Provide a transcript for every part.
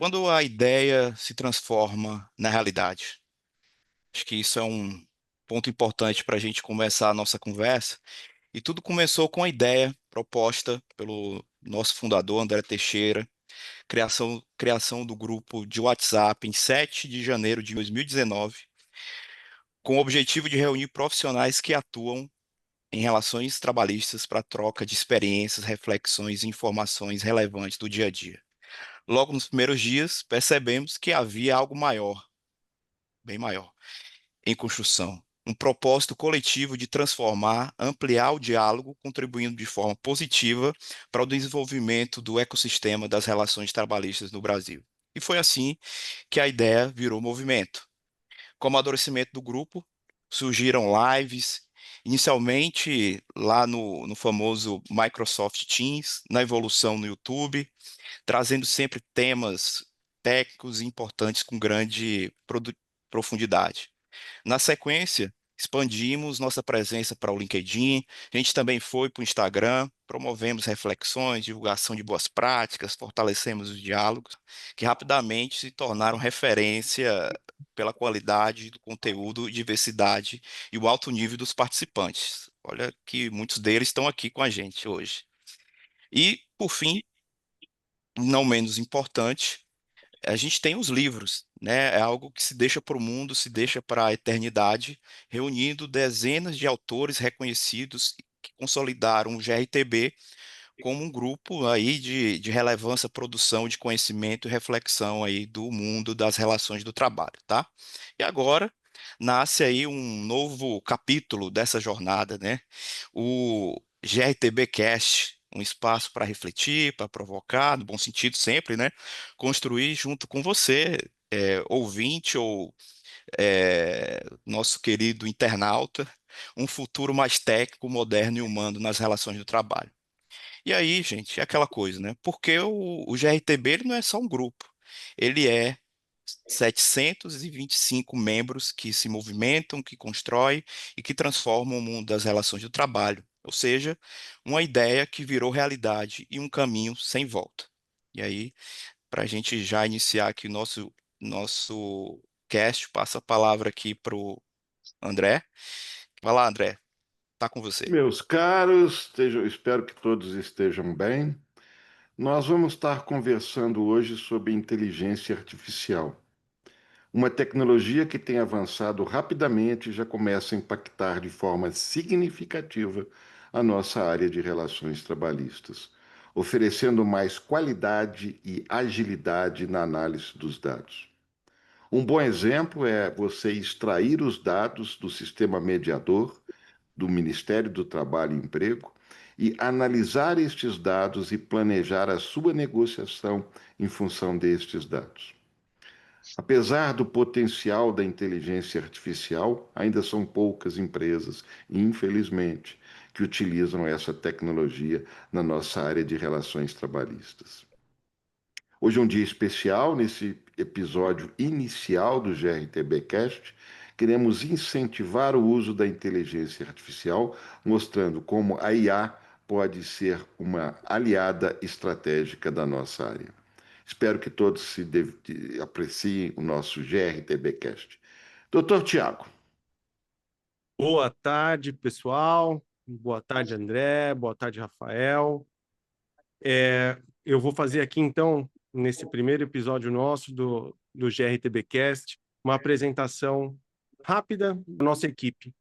Quando a ideia se transforma na realidade. Acho que isso é um ponto importante para a gente começar a nossa conversa. E tudo começou com a ideia proposta pelo nosso fundador, André Teixeira, criação do grupo de WhatsApp em 7 de janeiro de 2019, com o objetivo de reunir profissionais que atuam em relações trabalhistas para troca de experiências, reflexões e informações relevantes do dia a dia. Logo nos primeiros dias, percebemos que havia algo maior, bem maior, em construção. Um propósito coletivo de transformar, ampliar o diálogo, contribuindo de forma positiva para o desenvolvimento do ecossistema das relações trabalhistas no Brasil. E foi assim que a ideia virou movimento. Com o amadurecimento do grupo, surgiram lives, inicialmente lá no famoso Microsoft Teams, na evolução no YouTube, trazendo sempre temas técnicos e importantes com grande profundidade. Na sequência, expandimos nossa presença para o LinkedIn, a gente também foi para o Instagram, promovemos reflexões, divulgação de boas práticas, fortalecemos os diálogos, que rapidamente se tornaram referência pela qualidade do conteúdo, diversidade e o alto nível dos participantes. Olha que muitos deles estão aqui com a gente hoje. E, por fim, não menos importante, a gente tem os livros, né? É algo que se deixa para o mundo, se deixa para a eternidade, reunindo dezenas de autores reconhecidos que consolidaram o GRTB como um grupo aí de relevância, produção de conhecimento e reflexão aí do mundo das relações do trabalho, tá? E agora nasce aí um novo capítulo dessa jornada, né? O GRTB Cast, um espaço para refletir, para provocar, no bom sentido sempre, né? Construir junto com você, ouvinte ou nosso querido internauta, um futuro mais técnico, moderno e humano nas relações do trabalho. E aí, gente, é aquela coisa, né? Porque o GRTB ele não é só um grupo, ele é 725 membros que se movimentam, que constroem e que transformam o mundo das relações do trabalho. Ou seja, uma ideia que virou realidade e um caminho sem volta. E aí, para a gente já iniciar aqui o nosso cast, passa a palavra aqui para o André. Vai lá, André, tá com você. Meus caros, espero que todos estejam bem. Nós vamos estar conversando hoje sobre inteligência artificial, uma tecnologia que tem avançado rapidamente e já começa a impactar de forma significativa a nossa área de relações trabalhistas, oferecendo mais qualidade e agilidade na análise dos dados. Um bom exemplo é você extrair os dados do sistema mediador do Ministério do Trabalho e Emprego e analisar estes dados e planejar a sua negociação em função destes dados. Apesar do potencial da inteligência artificial, ainda são poucas empresas, infelizmente, que utilizam essa tecnologia na nossa área de relações trabalhistas. Hoje é um dia especial, nesse episódio inicial do GRTBcast, queremos incentivar o uso da inteligência artificial, mostrando como a IA pode ser uma aliada estratégica da nossa área. Espero que todos apreciem o nosso GRTBcast. Doutor Tiago. Boa tarde, pessoal. Boa tarde, André. Boa tarde, Rafael. Eu vou fazer aqui, então, nesse primeiro episódio nosso do GRTBcast, uma apresentação rápida da nossa equipe,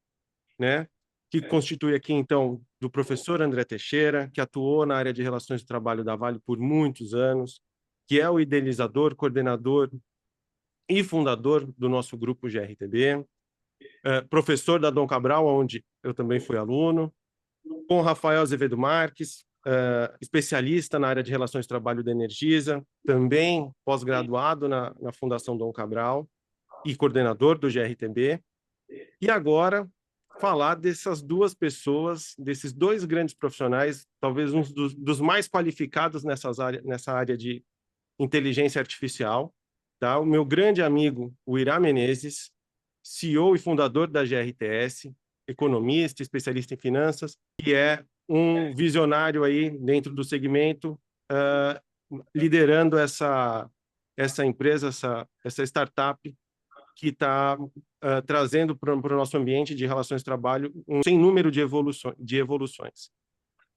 né? Que constitui aqui, então, do professor André Teixeira, que atuou na área de relações de trabalho da Vale por muitos anos, que é o idealizador, coordenador e fundador do nosso grupo GRTB, professor da Dom Cabral, onde eu também fui aluno, com Rafael Azevedo Marques, especialista na área de relações de trabalho da Energisa, também pós-graduado na Fundação Dom Cabral e coordenador do GRTB. E agora, falar dessas duas pessoas, desses dois grandes profissionais, talvez um dos mais qualificados nessa área de inteligência artificial, tá? O meu grande amigo, o Irá Menezes, CEO e fundador da GRTS, economista, especialista em finanças, que é um visionário aí dentro do segmento, liderando essa empresa, essa startup que está trazendo para o nosso ambiente de relações de trabalho um sem número de evoluções.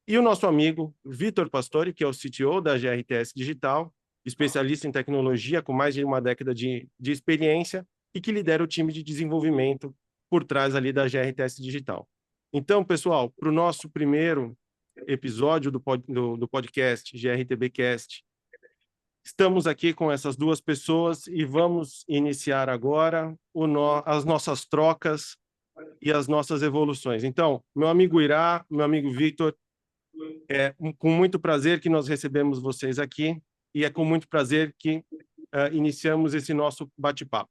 E o nosso amigo Vitor Pastore, que é o CTO da GRTS Digital, especialista em tecnologia com mais de uma década de experiência e que lidera o time de desenvolvimento por trás ali da GRTS Digital. Então, pessoal, para o nosso primeiro episódio do podcast GRTBcast, estamos aqui com essas duas pessoas e vamos iniciar agora as nossas trocas e as nossas evoluções. Então, meu amigo Irá, meu amigo Victor, é com muito prazer que nós recebemos vocês aqui e é com muito prazer que iniciamos esse nosso bate-papo.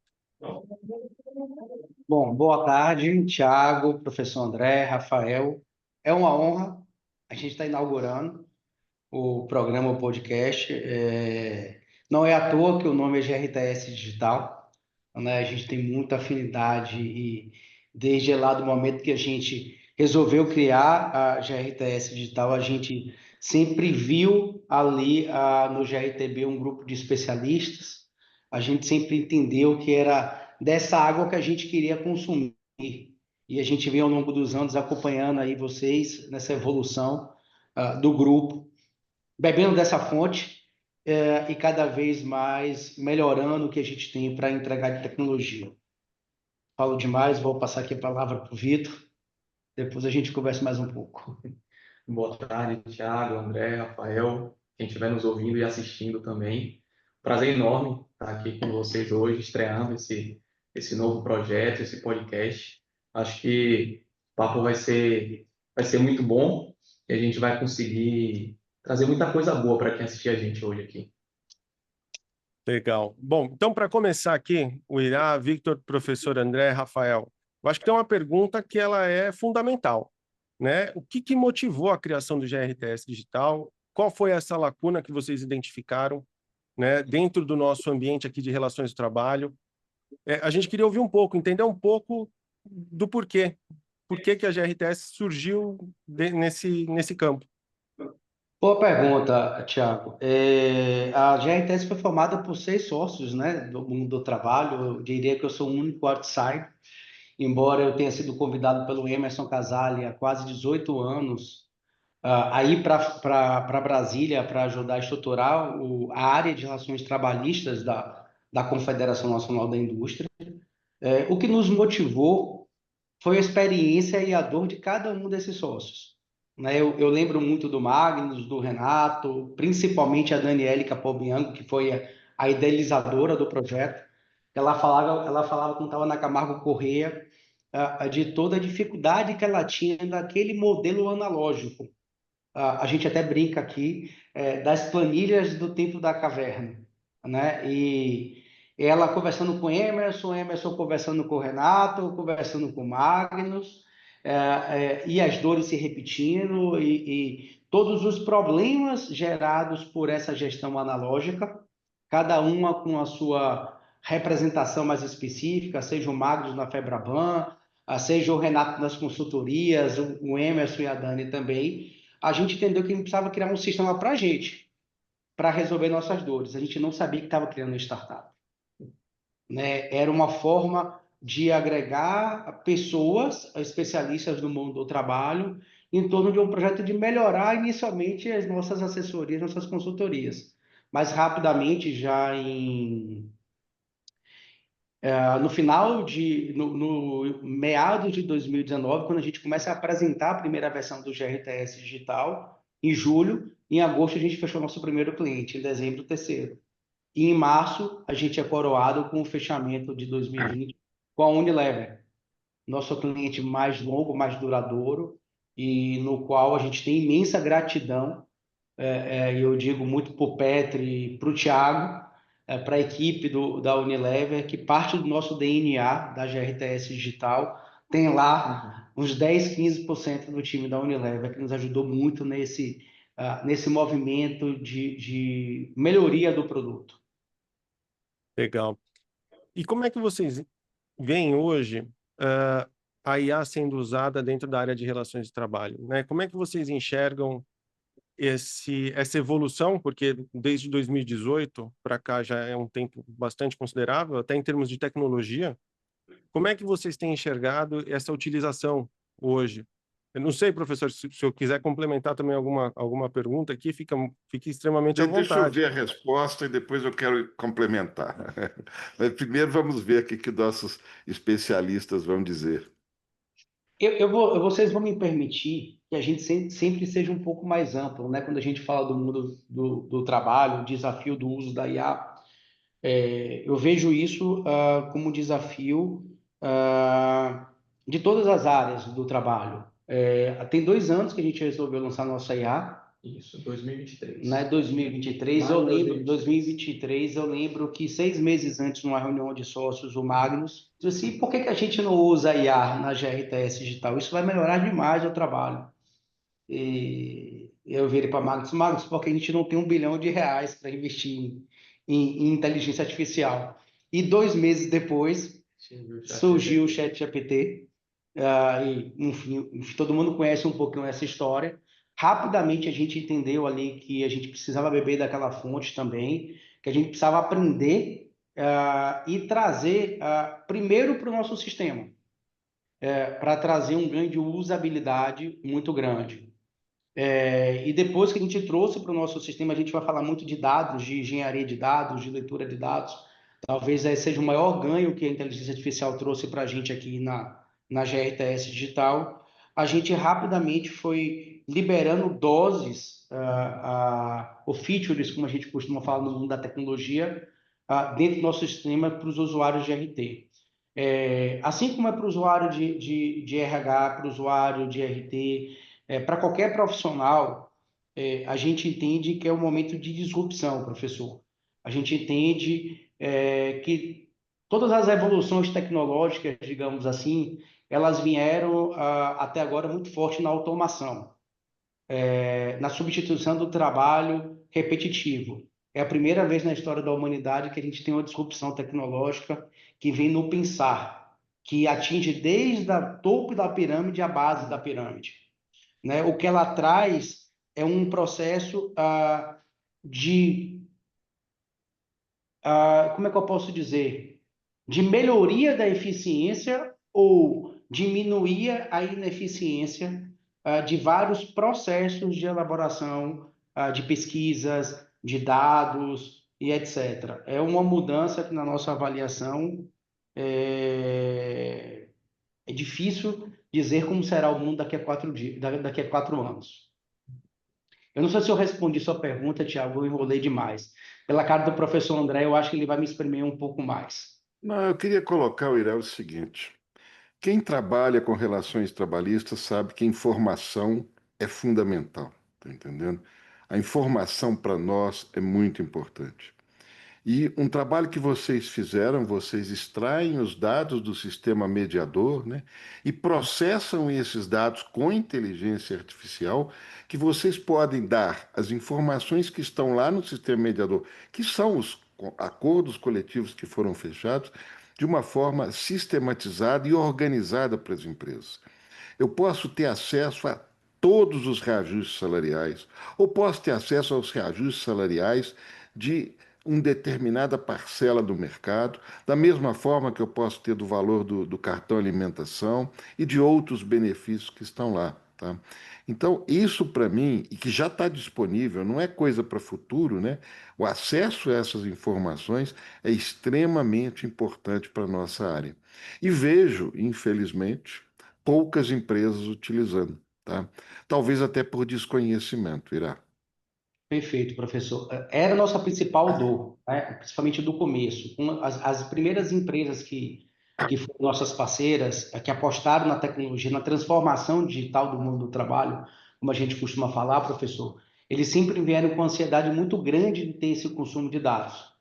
Bom, boa tarde, Thiago, professor André, Rafael. É uma honra. A gente está inaugurando o programa, o podcast. Não é à toa que o nome é GRTS Digital, né? A gente tem muita afinidade e desde lá do momento que a gente resolveu criar a GRTS Digital, a gente sempre viu ali no GRTB um grupo de especialistas. A gente sempre entendeu que era dessa água que a gente queria consumir. E a gente vem ao longo dos anos acompanhando aí vocês nessa evolução do grupo, bebendo dessa fonte e cada vez mais melhorando o que a gente tem para entregar de tecnologia. Falo demais, vou passar aqui a palavra para o Vitor, depois a gente conversa mais um pouco. Boa tarde, Thiago, André, Rafael, quem estiver nos ouvindo e assistindo também. Prazer enorme estar aqui com vocês hoje, estreando esse novo projeto, esse podcast. Acho que o papo vai ser muito bom e a gente vai conseguir trazer muita coisa boa para quem assistir a gente hoje aqui. Legal. Bom, então, para começar aqui, o Irá, Victor, professor André, Rafael, eu acho que tem uma pergunta que ela é fundamental, né? O que motivou a criação do GRTS Digital? Qual foi essa lacuna que vocês identificaram, né, dentro do nosso ambiente aqui de relações de trabalho? A gente queria ouvir um pouco, entender um pouco do porquê. Por que a GRTS surgiu nesse campo? Boa pergunta, Thiago. A GRTS foi formada por 6 sócios, né, do mundo do trabalho. Eu diria que eu sou o único outsider, embora eu tenha sido convidado pelo Emerson Casale há quase 18 anos a ir para Brasília para ajudar a estruturar a área de relações trabalhistas da Confederação Nacional da Indústria. O que nos motivou foi a experiência e a dor de cada um desses sócios, né? Eu lembro muito do Magnus, do Renato, principalmente a Daniele Capobianco, que foi a idealizadora do projeto. Ela falava quando estava na Camargo Corrêa, de toda a dificuldade que ela tinha daquele modelo analógico. A gente até brinca aqui das planilhas do tempo da caverna, né? E ela conversando com o Emerson conversando com o Renato, conversando com o Magnus, e as dores se repetindo e todos os problemas gerados por essa gestão analógica, cada uma com a sua representação mais específica, seja o Magnus na Febraban, seja o Renato nas consultorias, o Emerson e a Dani também. A gente entendeu que a gente precisava criar um sistema para a gente, para resolver nossas dores. A gente não sabia que estava criando uma startup, né? Era uma forma de agregar pessoas, especialistas do mundo do trabalho, em torno de um projeto de melhorar inicialmente as nossas assessorias, nossas consultorias. Mas rapidamente, já no meados de 2019, quando a gente começa a apresentar a primeira versão do GRTS Digital, em julho, em agosto a gente fechou nosso primeiro cliente, em dezembro o terceiro. E em março a gente é coroado com o fechamento de 2020 com a Unilever, nosso cliente mais longo, mais duradouro, e no qual a gente tem imensa gratidão, e eu digo muito para o Petri e para o Thiago, para a equipe da Unilever, que parte do nosso DNA, da GRTS Digital, tem lá uns 10, 15% do time da Unilever, que nos ajudou muito nesse movimento de melhoria do produto. Legal. E como é que vocês veem hoje a IA sendo usada dentro da área de relações de trabalho, né? Como é que vocês enxergam essa evolução, porque desde 2018 para cá já é um tempo bastante considerável, até em termos de tecnologia. Como é que vocês têm enxergado essa utilização hoje? Eu não sei, professor, se eu quiser complementar também alguma pergunta aqui, fique extremamente à Deixa eu vontade. ver a resposta e depois eu quero complementar. Mas primeiro vamos ver o que nossos especialistas vão dizer. Vocês vão me permitir que a gente sempre seja um pouco mais amplo, né? Quando a gente fala do mundo do trabalho, o desafio do uso da IA, eu vejo isso como um desafio de todas as áreas do trabalho. Tem 2 anos que a gente resolveu lançar nossa IA, Isso, 2023. né? 2023, eu Maio de lembro, 2023. 2023, eu lembro que 6 meses antes, numa reunião de sócios, o Magnus disse assim: por que que a gente não usa IA na GRTS Digital? Isso vai melhorar demais o trabalho. E eu virei para Magnus, porque a gente não tem R$ 1 bilhão para investir em inteligência artificial. E 2 meses depois, surgiu o ChatGPT, e, enfim, todo mundo conhece um pouquinho essa história. Rapidamente a gente entendeu ali que a gente precisava beber daquela fonte também, que a gente precisava aprender e trazer primeiro para o nosso sistema, para trazer um ganho de usabilidade muito grande. E depois que a gente trouxe para o nosso sistema, a gente vai falar muito de dados, de engenharia de dados, de leitura de dados. Talvez esse seja o maior ganho que a inteligência artificial trouxe para a gente aqui na GRTS Digital. A gente rapidamente foi liberando doses, ou features, como a gente costuma falar no mundo da tecnologia, dentro do nosso sistema para os usuários de RT. Assim como é para o usuário de RH, para o usuário de RT, para qualquer profissional, a gente entende que é um momento de disrupção, professor. A gente entende que todas as evoluções tecnológicas, digamos assim, elas vieram até agora muito forte na automação, na substituição do trabalho repetitivo. É a primeira vez na história da humanidade que a gente tem uma disrupção tecnológica que vem no pensar, que atinge desde o topo da pirâmide à base da pirâmide, né? O que ela traz é um processo como é que eu posso dizer, de melhoria da eficiência ou diminuir a ineficiência de vários processos de elaboração de pesquisas, de dados e etc. É uma mudança que, na nossa avaliação, é difícil dizer como será o mundo daqui a 4 anos. Eu não sei se eu respondi sua pergunta, Tiago, eu enrolei demais. Pela cara do professor André, eu acho que ele vai me exprimir um pouco mais. Não, eu queria colocar, Irá, o seguinte: quem trabalha com relações trabalhistas sabe que informação é fundamental, tá entendendo? A informação para nós é muito importante. E um trabalho que vocês fizeram, vocês extraem os dados do sistema mediador, né, e processam esses dados com inteligência artificial, que vocês podem dar as informações que estão lá no sistema mediador, que são os acordos coletivos que foram fechados, de uma forma sistematizada e organizada para as empresas. Eu posso ter acesso a todos os reajustes salariais, ou posso ter acesso aos reajustes salariais de uma determinada parcela do mercado, da mesma forma que eu posso ter do valor do cartão alimentação e de outros benefícios que estão lá. Tá? Então, isso para mim, e que já está disponível, não é coisa para futuro, né? O acesso a essas informações é extremamente importante para a nossa área. E vejo, infelizmente, poucas empresas utilizando, tá? Talvez até por desconhecimento, Irá. Perfeito, professor. Era a nossa principal dor, né? Principalmente do começo. As primeiras empresas que foram nossas parceiras, que apostaram na tecnologia, na transformação digital do mundo do trabalho, como a gente costuma falar, professor, eles sempre vieram com ansiedade muito grande de ter esse consumo de dados.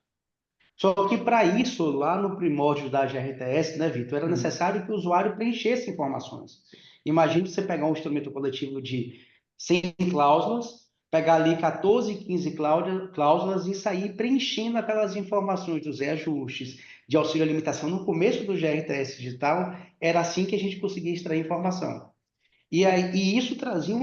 Só que para isso, lá no primórdio da GRTS, né, Vitor, era necessário que o usuário preenchesse informações. Imagine você pegar um instrumento coletivo de 100 cláusulas, pegar ali 14, 15 cláusulas e sair preenchendo aquelas informações dos reajustes, de auxílio à limitação. No começo do GRTS digital, era assim que a gente conseguia extrair informação. E isso trazia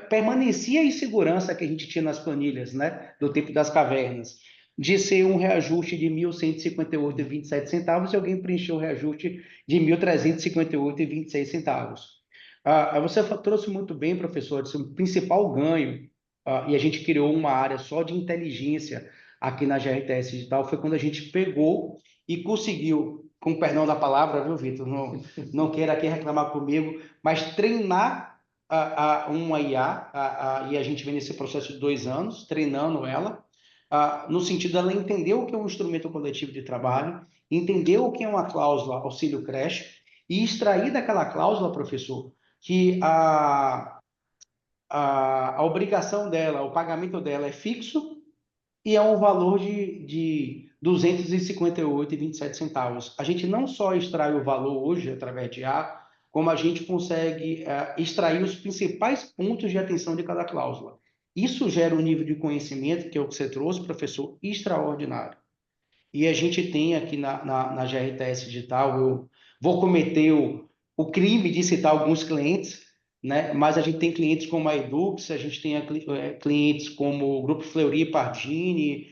permanecia a insegurança que a gente tinha nas planilhas, né, do tempo das cavernas, de ser um reajuste de 1.158,27 e alguém preencheu o reajuste de 1.358,26. Você trouxe muito bem, professor, disse, o principal ganho, e a gente criou uma área só de inteligência aqui na GRTS Digital, foi quando a gente pegou e conseguiu, com perdão da palavra, viu, Vitor? Não queira aqui reclamar comigo, mas treinar uma IA, e a gente vem nesse processo de 2 anos, treinando ela, no sentido dela entender o que é um instrumento coletivo de trabalho, entender o que é uma cláusula auxílio creche, e extrair daquela cláusula, professor, que a obrigação dela, o pagamento dela é fixo e é um valor de 258,27. A gente não só extrai o valor hoje através de A, como a gente consegue extrair os principais pontos de atenção de cada cláusula. Isso gera um nível de conhecimento, que é o que você trouxe, professor, extraordinário. E a gente tem aqui na GRTS Digital, eu vou cometer o crime de citar alguns clientes, né? Mas a gente tem clientes como a Edux, a gente tem clientes como o Grupo Fleury Pardini,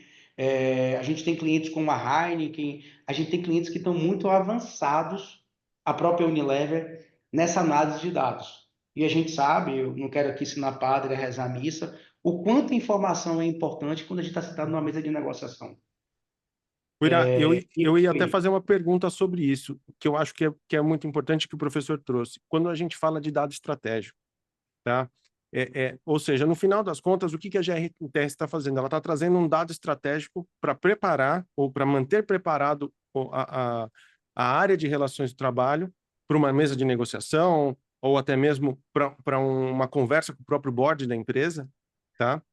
a gente tem clientes como a Heineken, a gente tem clientes que estão muito avançados, a própria Unilever, nessa análise de dados. E a gente sabe, eu não quero aqui ensinar padre a rezar a missa, o quanto a informação é importante quando a gente está sentado numa mesa de negociação. Cuira, eu ia até Oi. fazer uma pergunta sobre isso, que eu acho que é muito importante que o professor trouxe. Quando a gente fala de dado estratégico, tá? Ou seja, no final das contas, o que a GRTS está fazendo? Ela está trazendo um dado estratégico para preparar ou para manter preparado a área de relações de trabalho para uma mesa de negociação ou até mesmo para uma conversa com o próprio board da empresa, tá?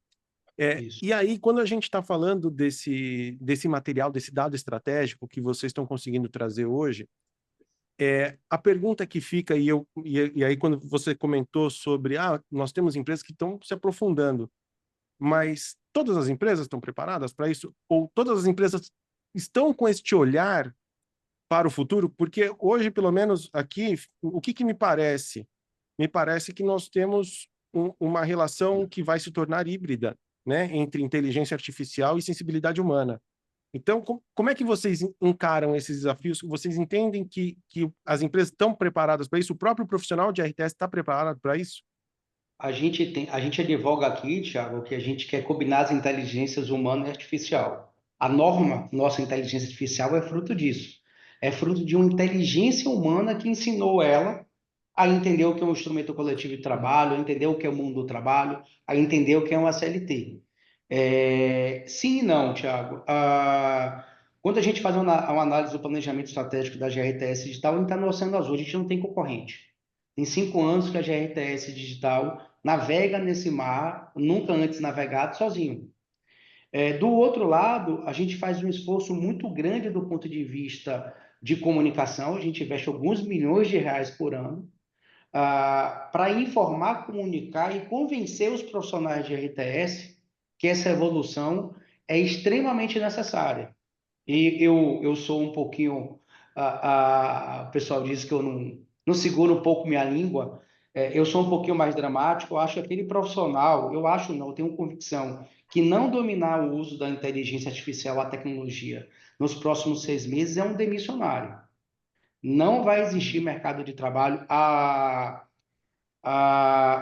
Isso. E aí, quando a gente está falando desse material, desse dado estratégico que vocês estão conseguindo trazer hoje, a pergunta que fica, e aí quando você comentou sobre, nós temos empresas que estão se aprofundando, mas todas as empresas estão preparadas para isso? Ou todas as empresas estão com este olhar para o futuro? Porque hoje, pelo menos aqui, o que me parece? Me parece que nós temos uma relação que vai se tornar híbrida, né, entre inteligência artificial e sensibilidade humana. Então, como é que vocês encaram esses desafios? Vocês entendem que as empresas estão preparadas para isso? O próprio profissional de RTS está preparado para isso? A gente advoga aqui, Thiago, que a gente quer combinar as inteligências humana e artificial. A norma, nossa inteligência artificial, é fruto disso. É fruto de uma inteligência humana que ensinou ela a entender o que é um instrumento coletivo de trabalho, a entender o que é o mundo do trabalho, a entender o que é uma CLT. Sim e não, Thiago. Quando a gente faz uma análise do planejamento estratégico da GRTS Digital, a gente está no Oceano Azul, a gente não tem concorrente. Tem 5 anos que a GRTS Digital navega nesse mar, nunca antes navegado, sozinho. Do outro lado, a gente faz um esforço muito grande do ponto de vista de comunicação, a gente investe alguns milhões de reais por ano, para informar, comunicar e convencer os profissionais de RTS que essa evolução é extremamente necessária. E eu sou um pouquinho, o pessoal diz que eu não seguro um pouco minha língua, eu sou um pouquinho mais dramático, eu acho que aquele profissional, eu acho não, eu tenho convicção, que não dominar o uso da inteligência artificial, a tecnologia, nos próximos 6 meses é um demissionário. Não vai existir mercado de trabalho.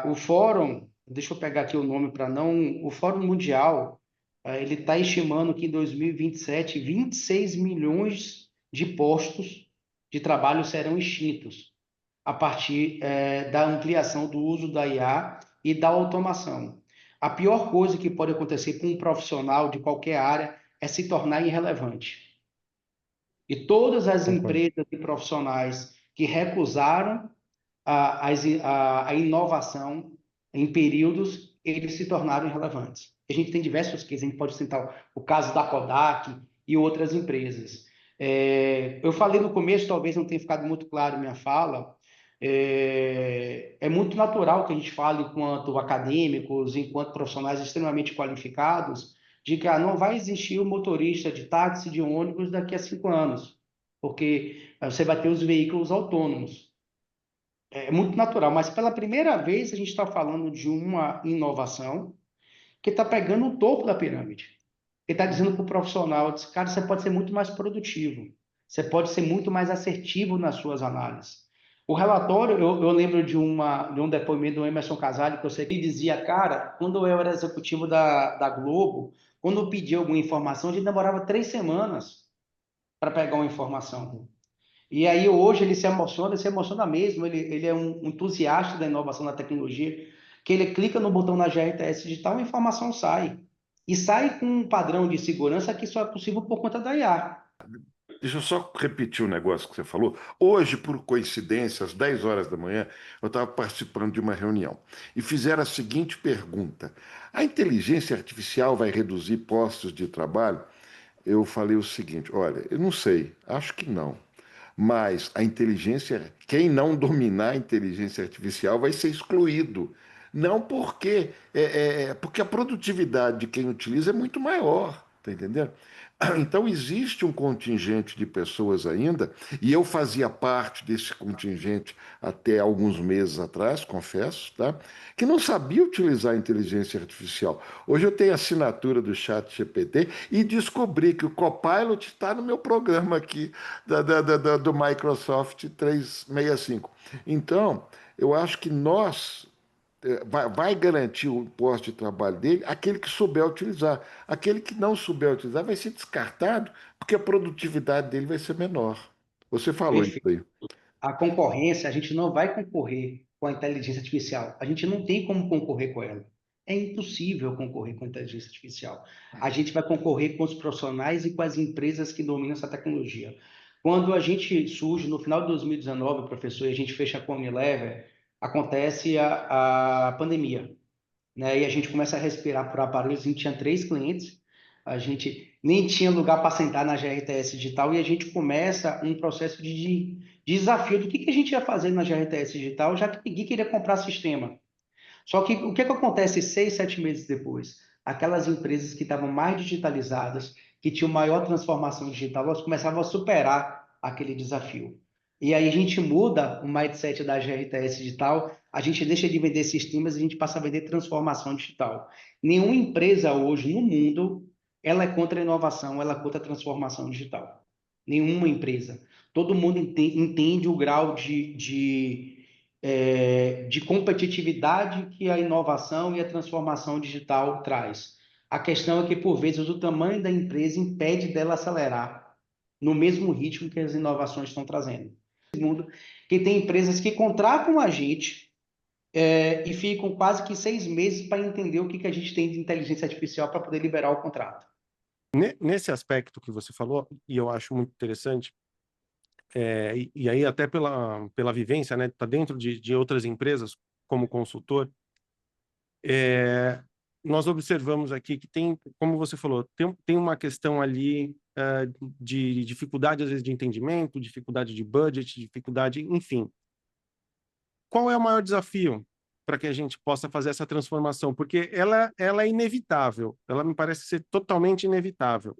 O Fórum, deixa eu pegar aqui o nome para não. O Fórum Mundial, ele está estimando que em 2027, 26 milhões de postos de trabalho serão extintos a partir da ampliação do uso da IA e da automação. A pior coisa que pode acontecer com um profissional de qualquer área é se tornar irrelevante. E todas as Concordo. empresas e profissionais que recusaram a inovação em períodos, eles se tornaram irrelevantes. A gente tem diversos cases, a gente pode citar o caso da Kodak e outras empresas. Eu falei no começo, talvez não tenha ficado muito claro minha fala, é muito natural que a gente fale enquanto acadêmicos, enquanto profissionais extremamente qualificados, de que não vai existir o motorista de táxi, de ônibus daqui a 5 anos, porque você vai ter os veículos autônomos. é muito natural, mas pela primeira vez a gente está falando de uma inovação que está pegando o topo da pirâmide. Ele está dizendo para o profissional, diz, cara, você pode ser muito mais produtivo, você pode ser muito mais assertivo nas suas análises. O relatório, eu lembro de um depoimento do Emerson Casale, que eu sei que ele dizia, cara, quando eu era executivo da Globo, quando eu pedia alguma informação, a gente demorava 3 semanas para pegar uma informação. E aí hoje ele se emociona mesmo, ele é um entusiasta da inovação da tecnologia, que ele clica no botão na GRTS Digital e a informação sai. E sai com um padrão de segurança que só é possível por conta da IA. Deixa eu só repetir o negócio que você falou. Hoje, por coincidência, às 10 horas da manhã, eu estava participando de uma reunião e fizeram a seguinte pergunta: a inteligência artificial vai reduzir postos de trabalho? Eu falei o seguinte: olha, eu não sei, acho que não. Mas a inteligência, quem não dominar a inteligência artificial vai ser excluído. Não porque a produtividade de quem utiliza é muito maior, tá entendendo? Então existe um contingente de pessoas ainda, e eu fazia parte desse contingente até alguns meses atrás, confesso, tá? Que não sabia utilizar a inteligência artificial. Hoje eu tenho a assinatura do ChatGPT e descobri que o Copilot está no meu programa aqui do Microsoft 365. Então, eu acho que nós vai garantir o posto de trabalho dele aquele que souber utilizar. Aquele que não souber utilizar vai ser descartado, porque a produtividade dele vai ser menor. Você falou isso Perfeito. aí. A concorrência, a gente não vai concorrer com a inteligência artificial. A gente não tem como concorrer com ela. É impossível concorrer com a inteligência artificial. A gente vai concorrer com os profissionais e com as empresas que dominam essa tecnologia. Quando a gente surge no final de 2019, professor, e a gente fecha com a Unilever, acontece a pandemia, né? E a gente começa a respirar por aparelhos. A gente tinha 3 clientes, a gente nem tinha lugar para sentar na GRTS Digital e a gente começa um processo de desafio do que a gente ia fazer na GRTS Digital, já que ninguém queria comprar sistema. Só que o que acontece 6, 7 meses depois? Aquelas empresas que estavam mais digitalizadas, que tinham maior transformação digital, elas começavam a superar aquele desafio. E aí a gente muda o mindset da GRTS Digital, a gente deixa de vender sistemas e a gente passa a vender transformação digital. Nenhuma empresa hoje no mundo, ela é contra a inovação, ela é contra a transformação digital. Nenhuma empresa. Todo mundo entende o grau de competitividade que a inovação e a transformação digital traz. A questão é que, por vezes, o tamanho da empresa impede dela acelerar no mesmo ritmo que as inovações estão trazendo. Segundo, que tem empresas que contratam a gente e ficam quase que 6 meses para entender o que a gente tem de inteligência artificial para poder liberar o contrato. Nesse aspecto que você falou, e eu acho muito interessante, e aí até pela vivência, né, tá dentro de outras empresas como consultor, nós observamos aqui que tem, como você falou, tem uma questão ali de dificuldade, às vezes, de entendimento, dificuldade de budget, dificuldade, enfim. Qual é o maior desafio para que a gente possa fazer essa transformação? Porque ela é inevitável, ela me parece ser totalmente inevitável.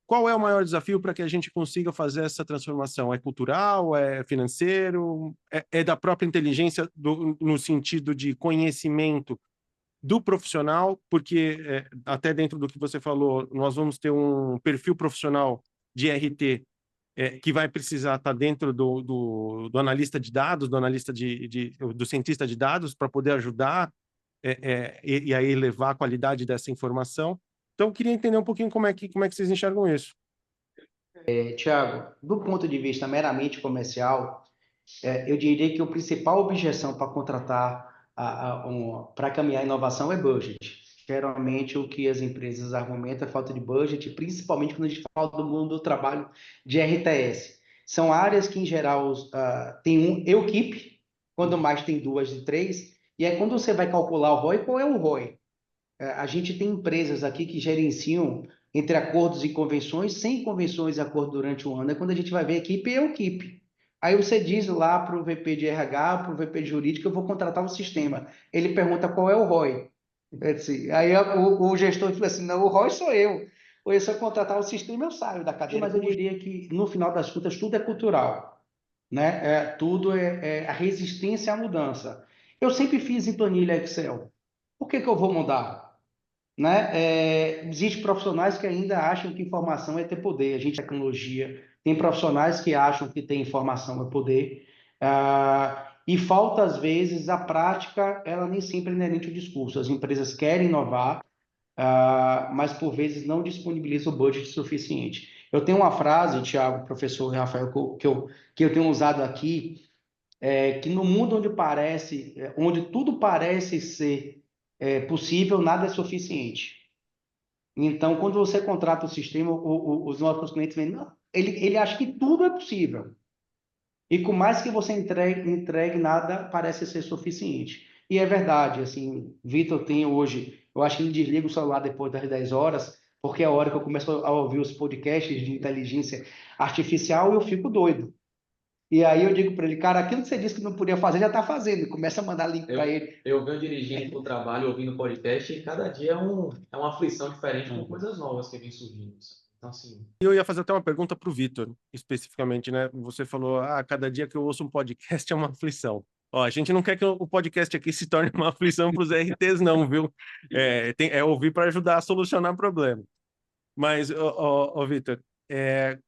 Qual é o maior desafio para que a gente consiga fazer essa transformação? É cultural? É financeiro? É da própria inteligência no sentido de conhecimento do profissional? Porque até dentro do que você falou, nós vamos ter um perfil profissional de RT que vai precisar estar dentro do analista de dados, do analista do cientista de dados, para poder ajudar e aí elevar a qualidade dessa informação. Então, eu queria entender um pouquinho como é que vocês enxergam isso. Tiago, do ponto de vista meramente comercial, eu diria que a principal objeção para contratar, para caminhar a inovação é budget. Geralmente, o que as empresas argumentam é falta de budget, principalmente quando a gente fala do mundo do trabalho de RTS. São áreas que, em geral, tem equipe, quando mais tem 2 e 3, e aí quando você vai calcular o ROI, qual é o ROI? A gente tem empresas aqui que gerenciam entre acordos e convenções, sem convenções e acordo durante o ano. É quando a gente vai ver equipe é equipe. Aí você diz lá para o VP de RH, para o VP de jurídico, eu vou contratar um sistema. Ele pergunta qual é o ROI. Aí o gestor fala assim, não, o ROI sou eu. Ou se eu contratar o sistema, eu saio da cadeira. Mas eu diria que, no final das contas, tudo é cultural. né? Tudo é a resistência à mudança. Eu sempre fiz em planilha Excel. Por que que eu vou mudar? Né? Existem profissionais que ainda acham que informação é ter poder. A gente, tecnologia, tem profissionais que acham que ter informação é poder. E falta, às vezes, a prática, ela nem sempre é inerente ao discurso. As empresas querem inovar, mas por vezes não disponibilizam o budget suficiente. Eu tenho uma frase, Tiago, professor e Rafael, que eu tenho usado aqui, que no mundo onde tudo parece ser possível, nada é suficiente. Então, quando você contrata o sistema, os nossos clientes veem, não, ele acha que tudo é possível. E com mais que você entregue, nada parece ser suficiente. E é verdade, assim, Vitor tem hoje, eu acho que ele desliga o celular depois das 10 horas, porque é a hora que eu começo a ouvir os podcasts de inteligência artificial e eu fico doido. E aí eu digo para ele, cara, aquilo que você disse que não podia fazer, já está fazendo. E começa a mandar link para ele. Eu venho dirigindo para o trabalho, ouvindo podcast, e cada dia é uma aflição diferente com coisas novas que vêm surgindo. Então, assim, Eu ia fazer até uma pergunta para o Vitor, especificamente, né? Você falou, cada dia que eu ouço um podcast é uma aflição. Ó, a gente não quer que o podcast aqui se torne uma aflição para os RTs, não, viu? É ouvir para ajudar a solucionar problema. Mas, Vitor,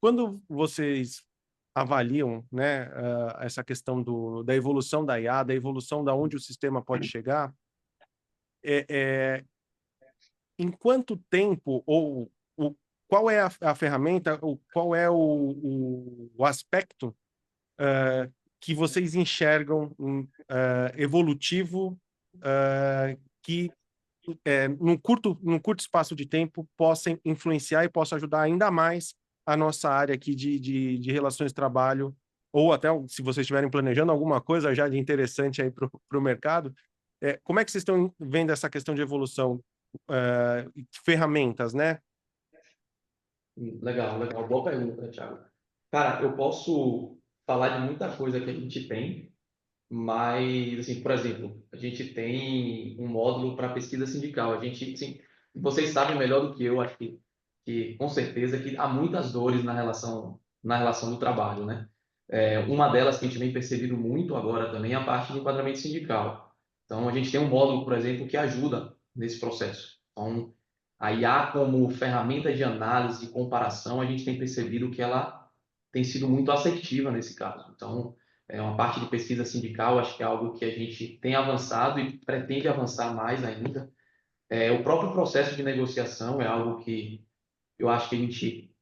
quando vocês avaliam, né, essa questão da evolução da IA, da evolução da onde o sistema pode chegar, em quanto tempo qual é a ferramenta, ou qual é o aspecto que vocês enxergam evolutivo que num curto espaço de tempo possam influenciar e possa ajudar ainda mais a nossa área aqui de relações de trabalho, ou até se vocês estiverem planejando alguma coisa já de interessante aí para o mercado, como é que vocês estão vendo essa questão de evolução, ferramentas, né? legal, legal. Boa pergunta, Thiago. Cara, eu posso falar de muita coisa que a gente tem, mas, assim, por exemplo, a gente tem um módulo para pesquisa sindical. A gente, assim, vocês sabem melhor do que eu, acho que com certeza que há muitas dores na relação do trabalho, né? Uma delas que a gente vem percebendo muito agora também é a parte de enquadramento sindical. Então, a gente tem um módulo, por exemplo, que ajuda nesse processo. Então, a IA como ferramenta de análise e comparação, a gente tem percebido que ela tem sido muito assertiva nesse caso. Então, uma parte de pesquisa sindical, acho que é algo que a gente tem avançado e pretende avançar mais ainda. O próprio processo de negociação é algo que eu acho que a gente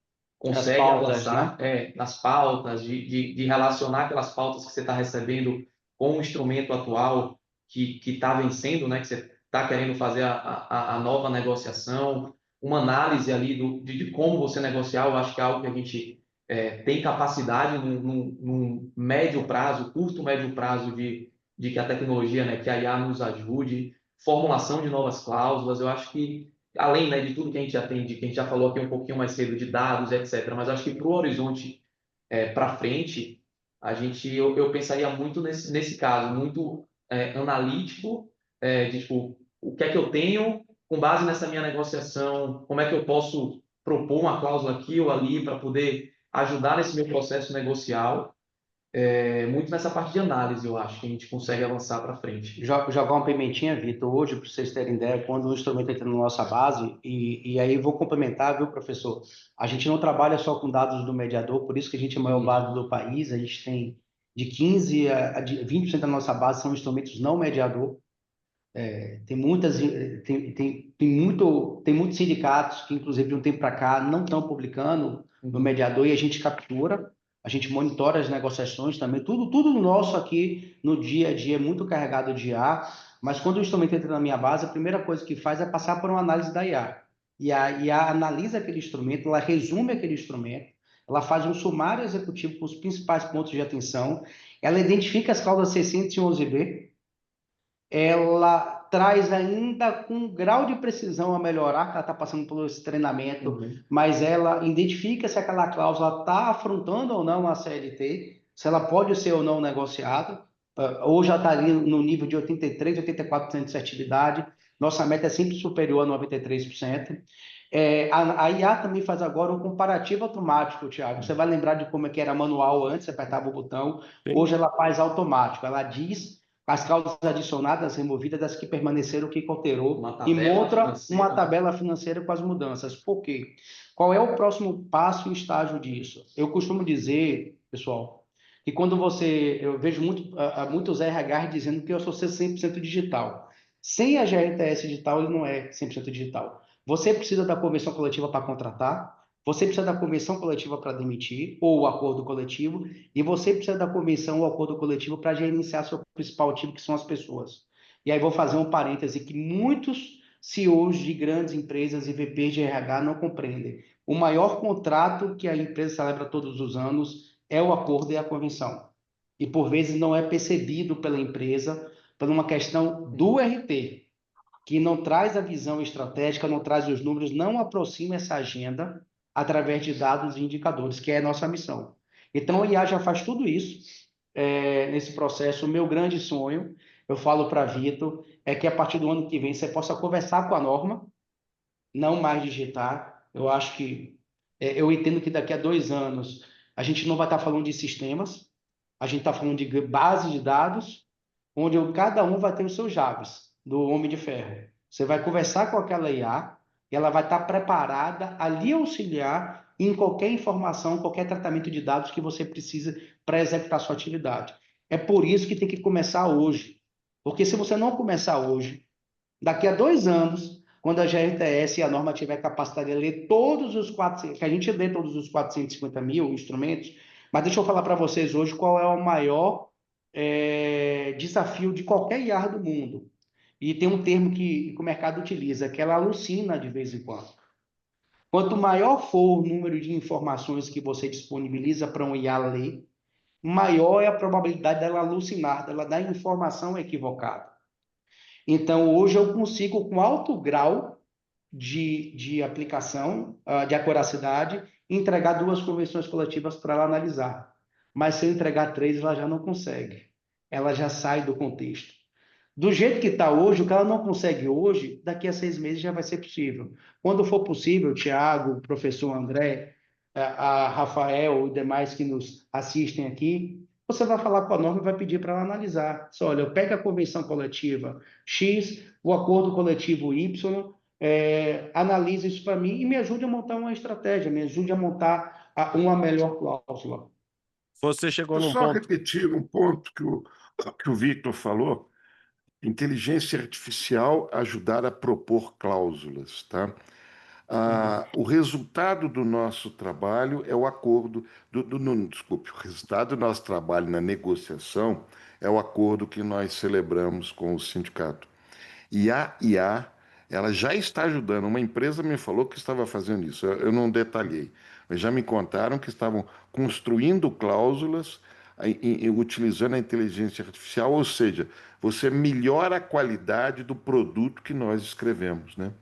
As consegue pautas, né? avançar nas pautas, de relacionar aquelas pautas que você está recebendo com o instrumento atual que está vencendo, né, que você está querendo fazer a nova negociação, uma análise ali de como você negociar, eu acho que é algo que a gente tem capacidade num médio prazo, curto, médio prazo de que a tecnologia, né, que a IA nos ajude, formulação de novas cláusulas, eu acho que além, né, de tudo que a gente já tem, que a gente já falou aqui um pouquinho mais cedo, de dados, etc. Mas acho que para o horizonte para frente, eu pensaria muito nesse caso, muito analítico, de tipo, o que é que eu tenho com base nessa minha negociação, como é que eu posso propor uma cláusula aqui ou ali para poder ajudar nesse meu processo negocial. Muito nessa parte de análise, eu acho que a gente consegue avançar para frente. Jogar uma pimentinha, Vitor, hoje, para vocês terem ideia, quando o instrumento entra na nossa base, e aí vou complementar, viu, professor? A gente não trabalha só com dados do mediador, por isso que a gente é a maior base do país, a gente tem de 15% a 20% da nossa base são instrumentos não mediador. Tem muitos sindicatos que, inclusive, de um tempo para cá, não estão publicando no mediador e a gente captura, a gente monitora as negociações também. Tudo nosso aqui no dia a dia é muito carregado de IA, mas quando o instrumento entra na minha base, a primeira coisa que faz é passar por uma análise da IA. E a IA analisa aquele instrumento, ela resume aquele instrumento, ela faz um sumário executivo com os principais pontos de atenção, ela identifica as cláusulas 611B, ela traz ainda com um grau de precisão a melhorar, que ela está passando por esse treinamento, mas ela identifica se aquela cláusula está afrontando ou não a CLT, se ela pode ser ou não negociada, ou já está ali no nível de 83%, 84% de assertividade. Nossa meta é sempre superior a 93%. A IA também faz agora um comparativo automático, Thiago. Você vai lembrar de como é que era manual antes, você apertava o botão. Sim. Hoje ela faz automático. Ela diz as causas adicionadas, removidas, das que permaneceram, o que alterou, e mostra uma tabela financeira com as mudanças. Por quê? Qual é o próximo passo e estágio disso? Eu costumo dizer, pessoal, que quando eu vejo muitos RH dizendo que eu sou 100% digital. Sem a GRTS digital, ele não é 100% digital. Você precisa da convenção coletiva para contratar, você precisa da convenção coletiva para demitir, ou o acordo coletivo, e você precisa da convenção ou acordo coletivo para gerenciar seu principal ativo, que são as pessoas. E aí vou fazer um parêntese que muitos CEOs de grandes empresas e VPs de RH não compreendem. O maior contrato que a empresa celebra todos os anos é o acordo e a convenção. E por vezes não é percebido pela empresa por uma questão do RT, que não traz a visão estratégica, não traz os números, não aproxima essa agenda através de dados e indicadores, que é a nossa missão. Então, o IA já faz tudo isso nesse processo. O meu grande sonho, eu falo para Vitor, é que a partir do ano que vem você possa conversar com a norma, não mais digitar. Eu acho que, eu entendo que daqui a 2 anos a gente não vai estar falando de sistemas, a gente está falando de base de dados, onde cada um vai ter os seus Javes, do Homem de Ferro. Você vai conversar com aquela IA, e ela vai estar preparada a lhe auxiliar em qualquer informação, qualquer tratamento de dados que você precisa para executar sua atividade. É por isso que tem que começar hoje. Porque se você não começar hoje, daqui a 2 anos, quando a GRTS e a norma tiver capacidade de ler todos os 400, que a gente lê todos os 450 mil instrumentos, mas deixa eu falar para vocês hoje qual é o maior desafio de qualquer IAR do mundo. E tem um termo que o mercado utiliza, que ela alucina de vez em quando. Quanto maior for o número de informações que você disponibiliza para um IA ler, maior é a probabilidade dela alucinar, dela dar informação equivocada. Então, hoje eu consigo, com alto grau de aplicação, de acuracidade, entregar 2 convenções coletivas para ela analisar. Mas se eu entregar 3, ela já não consegue. Ela já sai do contexto. Do jeito que está hoje, o que ela não consegue hoje, daqui a 6 meses já vai ser possível. Quando for possível, Tiago, o professor André, a Rafael e demais que nos assistem aqui, você vai falar com a norma e vai pedir para ela analisar. Só, olha, eu pego a convenção coletiva X, o acordo coletivo Y, analise isso para mim e me ajude a montar uma estratégia, me ajude a montar uma melhor cláusula. Você chegou Vou num só ponto. repetir um ponto que o Victor falou. Inteligência artificial ajudar a propor cláusulas, tá? O resultado do nosso trabalho é o acordo desculpe, o resultado do nosso trabalho na negociação é o acordo que nós celebramos com o sindicato. E a IA, ela já está ajudando. Uma empresa me falou que estava fazendo isso. Eu não detalhei, mas já me contaram que estavam construindo cláusulas utilizando a inteligência artificial, ou seja, você melhora a qualidade do produto que nós escrevemos, né?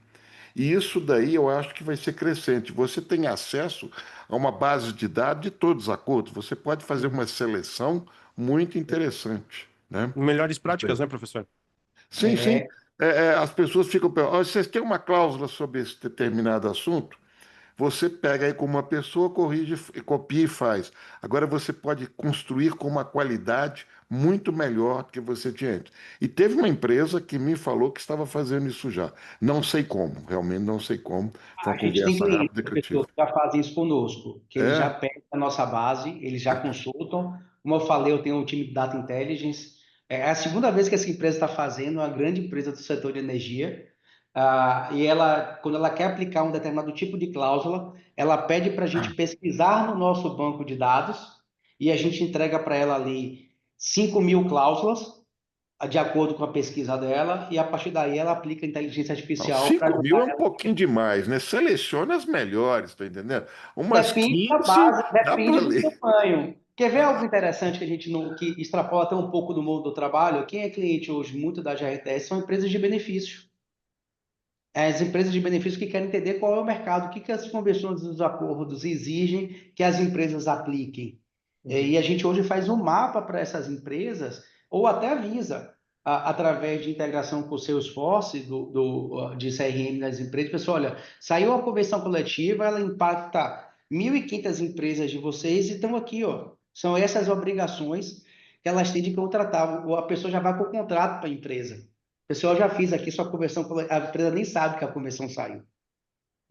E isso daí eu acho que vai ser crescente. Você tem acesso a uma base de dados de todos os acordos. Você pode fazer uma seleção muito interessante, né? Melhores práticas, né, professor? Sim, sim. As pessoas ficam perguntando: "Ó, vocês têm uma cláusula sobre esse determinado assunto?" Você pega aí com uma pessoa, corrige, copia e faz. Agora você pode construir com uma qualidade muito melhor do que você tinha antes. E teve uma empresa que me falou que estava fazendo isso já. Não sei como, realmente não sei como. Foi A uma gente tem conversa clientes, rápida que eu tive. professor, que já fazem isso conosco, que eles já É, pegam a nossa base, eles já consultam. Como eu falei, eu tenho um time de Data Intelligence. É a segunda vez que essa empresa está fazendo, uma grande empresa do setor de energia. E ela, quando ela quer aplicar um determinado tipo de cláusula, ela pede para a gente pesquisar no nosso banco de dados e a gente entrega para ela ali 5.000 cláusulas, de acordo com a pesquisa dela, e a partir daí ela aplica a inteligência não, artificial para 5.000 é ajudar um ela. pouquinho demais, né? Seleciona as melhores, tá entendendo? Umas Depende da 15 base, dá para depende do ler. tamanho. Quer ver algo interessante que a gente não, que extrapola até um pouco do mundo do trabalho? Quem é cliente hoje muito da GRTS são empresas de benefício. As empresas de benefício que querem entender qual é o mercado, o que as convenções dos acordos exigem que as empresas apliquem. E a gente hoje faz um mapa para essas empresas, ou até avisa. através de integração com o Salesforce, de CRM das empresas. Pessoal, olha, saiu a convenção coletiva, ela impacta 1.500 empresas de vocês e estão aqui, ó. São essas obrigações que elas têm de contratar. A pessoa já vai com o contrato para a empresa. Pessoal, já fiz aqui sua convenção, a empresa nem sabe que a convenção saiu.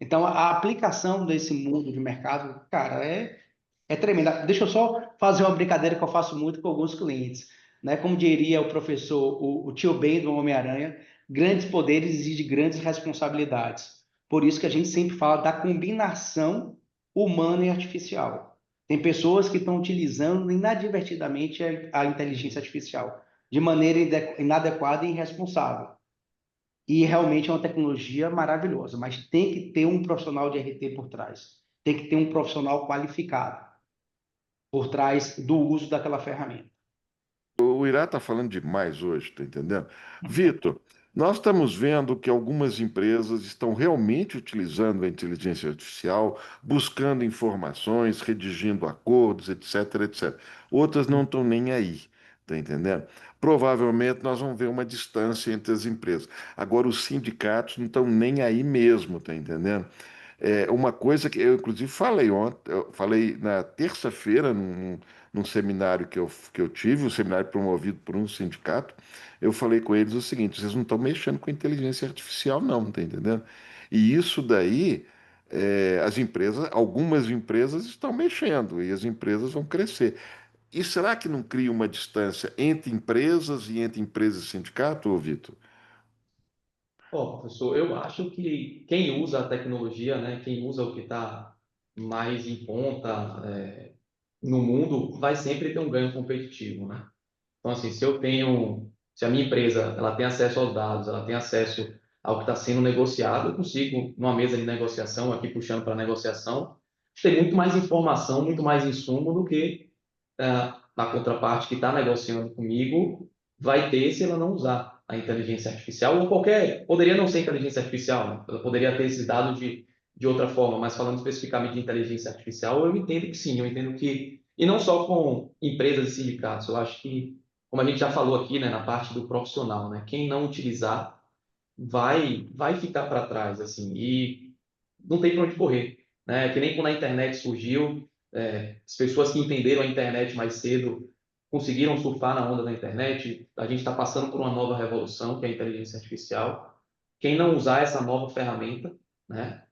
Então, a aplicação desse mundo de mercado, cara, é tremenda. Deixa eu só fazer uma brincadeira que eu faço muito com alguns clientes, né? Como diria o professor, o tio Ben do Homem-Aranha, grandes poderes exigem grandes responsabilidades. Por isso que a gente sempre fala da combinação humana e artificial. Tem pessoas que estão utilizando inadvertidamente a inteligência artificial de maneira inadequada e irresponsável. E realmente é uma tecnologia maravilhosa, mas tem que ter um profissional de RT por trás. Tem que ter um profissional qualificado por trás do uso daquela ferramenta. O Irá está falando demais hoje, tá entendendo? Vitor, nós estamos vendo que algumas empresas estão realmente utilizando a inteligência artificial, buscando informações, redigindo acordos, etc, etc. Outras não estão nem aí, tá entendendo? Provavelmente nós vamos ver uma distância entre as empresas. Agora, os sindicatos não estão nem aí mesmo, tá entendendo? É uma coisa que eu, inclusive, falei ontem, eu falei na terça-feira, num seminário que eu tive, um seminário promovido por um sindicato, eu falei com eles o seguinte: vocês não estão mexendo com inteligência artificial, não, tá entendendo? E isso daí, as empresas, algumas empresas estão mexendo e as empresas vão crescer. E será que não cria uma distância entre empresas e entre empresas e sindicato, ô Vitor? Bom, professor, eu acho que quem usa a tecnologia, né, quem usa o que está mais em ponta, no mundo, vai sempre ter um ganho competitivo, né? Então, assim, se a minha empresa, ela tem acesso aos dados, ela tem acesso ao que está sendo negociado, eu consigo, numa mesa de negociação, aqui puxando para negociação, ter muito mais informação, muito mais insumo do que a contraparte que está negociando comigo vai ter se ela não usar a inteligência artificial ou qualquer, poderia não ser inteligência artificial, né? Ela poderia ter esses dados de outra forma, mas falando especificamente de inteligência artificial, eu entendo que sim, eu entendo que, e não só com empresas e sindicatos, eu acho que, como a gente já falou aqui, né, na parte do profissional, né, quem não utilizar vai ficar para trás, assim, e não tem para onde correr, né? Que nem quando a internet surgiu, as pessoas que entenderam a internet mais cedo conseguiram surfar na onda da internet. A gente está passando por uma nova revolução, que é a inteligência artificial. Quem não usar essa nova ferramenta, né,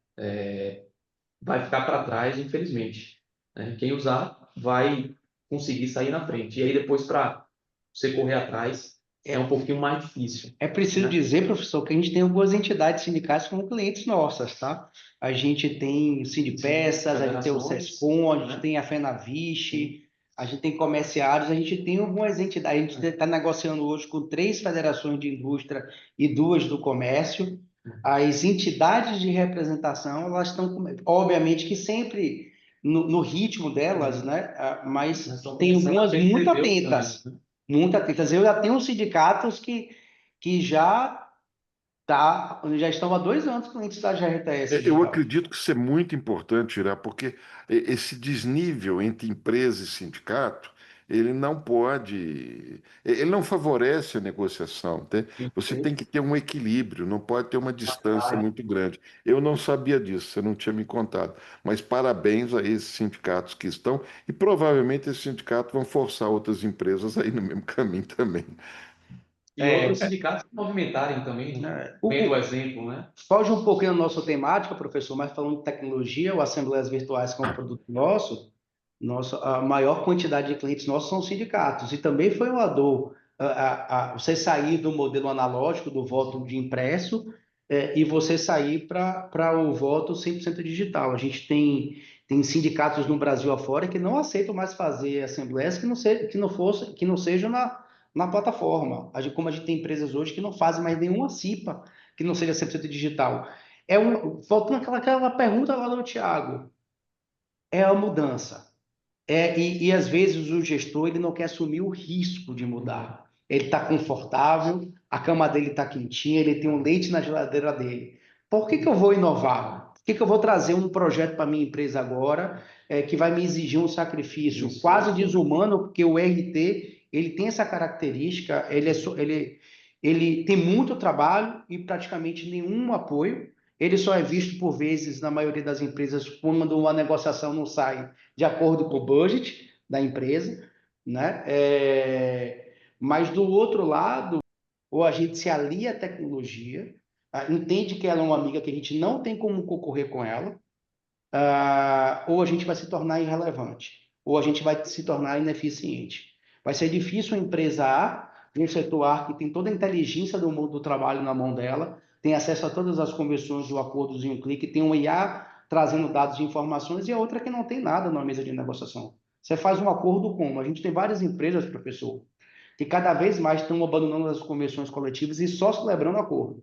vai ficar para trás, infelizmente, né? Quem usar vai conseguir sair na frente. E aí depois para você correr atrás é um pouquinho mais difícil, É preciso né? dizer, professor, que a gente tem algumas entidades sindicais como clientes nossas, tá? A gente tem o Sindipeças, a gente tem o Federações, SESCOM, a gente né? tem a FENAVISC, a gente tem comerciários, a gente tem algumas entidades. A gente está negociando hoje com 3 federações de indústria e 2 do comércio. As entidades de representação, elas estão, obviamente, que sempre no ritmo delas, né? Mas Nós estamos tem começando a algumas muito perceber os atentas. ganhos, né? Muito atentas. Eu já tenho sindicatos que já estão há 2 anos clientes da GRTS Eu Digital. acredito que isso é muito importante, Irá, porque esse desnível entre empresa e sindicato, ele não favorece a negociação, tá? Você tem que ter um equilíbrio, não pode ter uma distância muito grande. Eu não sabia disso, você não tinha me contado, mas parabéns a esses sindicatos que estão, e provavelmente esses sindicatos vão forçar outras empresas aí no mesmo caminho também. E outros sindicatos se movimentarem também, né? Vendo o exemplo, né? Foge um pouquinho da nossa temática, professor, mas falando de tecnologia, o Assembleias Virtuais, que é um produto nosso, a maior quantidade de clientes nossos são sindicatos. E também foi uma dor você sair do modelo analógico, do voto de impresso, e você sair para o voto 100% digital. A gente tem sindicatos no Brasil afora que não aceitam mais fazer assembleias que não sejam na plataforma. Como a gente tem empresas hoje que não fazem mais nenhuma CIPA que não seja 100% digital. Voltando àquela pergunta lá do Thiago, é a mudança. E às vezes o gestor ele não quer assumir o risco de mudar. Ele está confortável, a cama dele está quentinha, ele tem um leite na geladeira dele. Por que eu vou inovar? Por que eu vou trazer um projeto para minha empresa agora que vai me exigir um sacrifício quase desumano, porque o RT ele tem essa característica, ele tem muito trabalho e praticamente nenhum apoio. Ele só é visto por vezes, na maioria das empresas, quando uma negociação não sai de acordo com o budget da empresa, né? Mas do outro lado, ou a gente se alia à tecnologia, entende que ela é uma amiga que a gente não tem como concorrer com ela, ou a gente vai se tornar irrelevante, ou a gente vai se tornar ineficiente. Vai ser difícil uma empresa A, de um setor A, que tem toda a inteligência do mundo do trabalho na mão dela, tem acesso a todas as conversões do acordos em um clique, tem um IA trazendo dados e informações, e a outra que não tem nada na mesa de negociação. Você faz um acordo como? A gente tem várias empresas, professor, que cada vez mais estão abandonando as convenções coletivas e só celebrando acordo.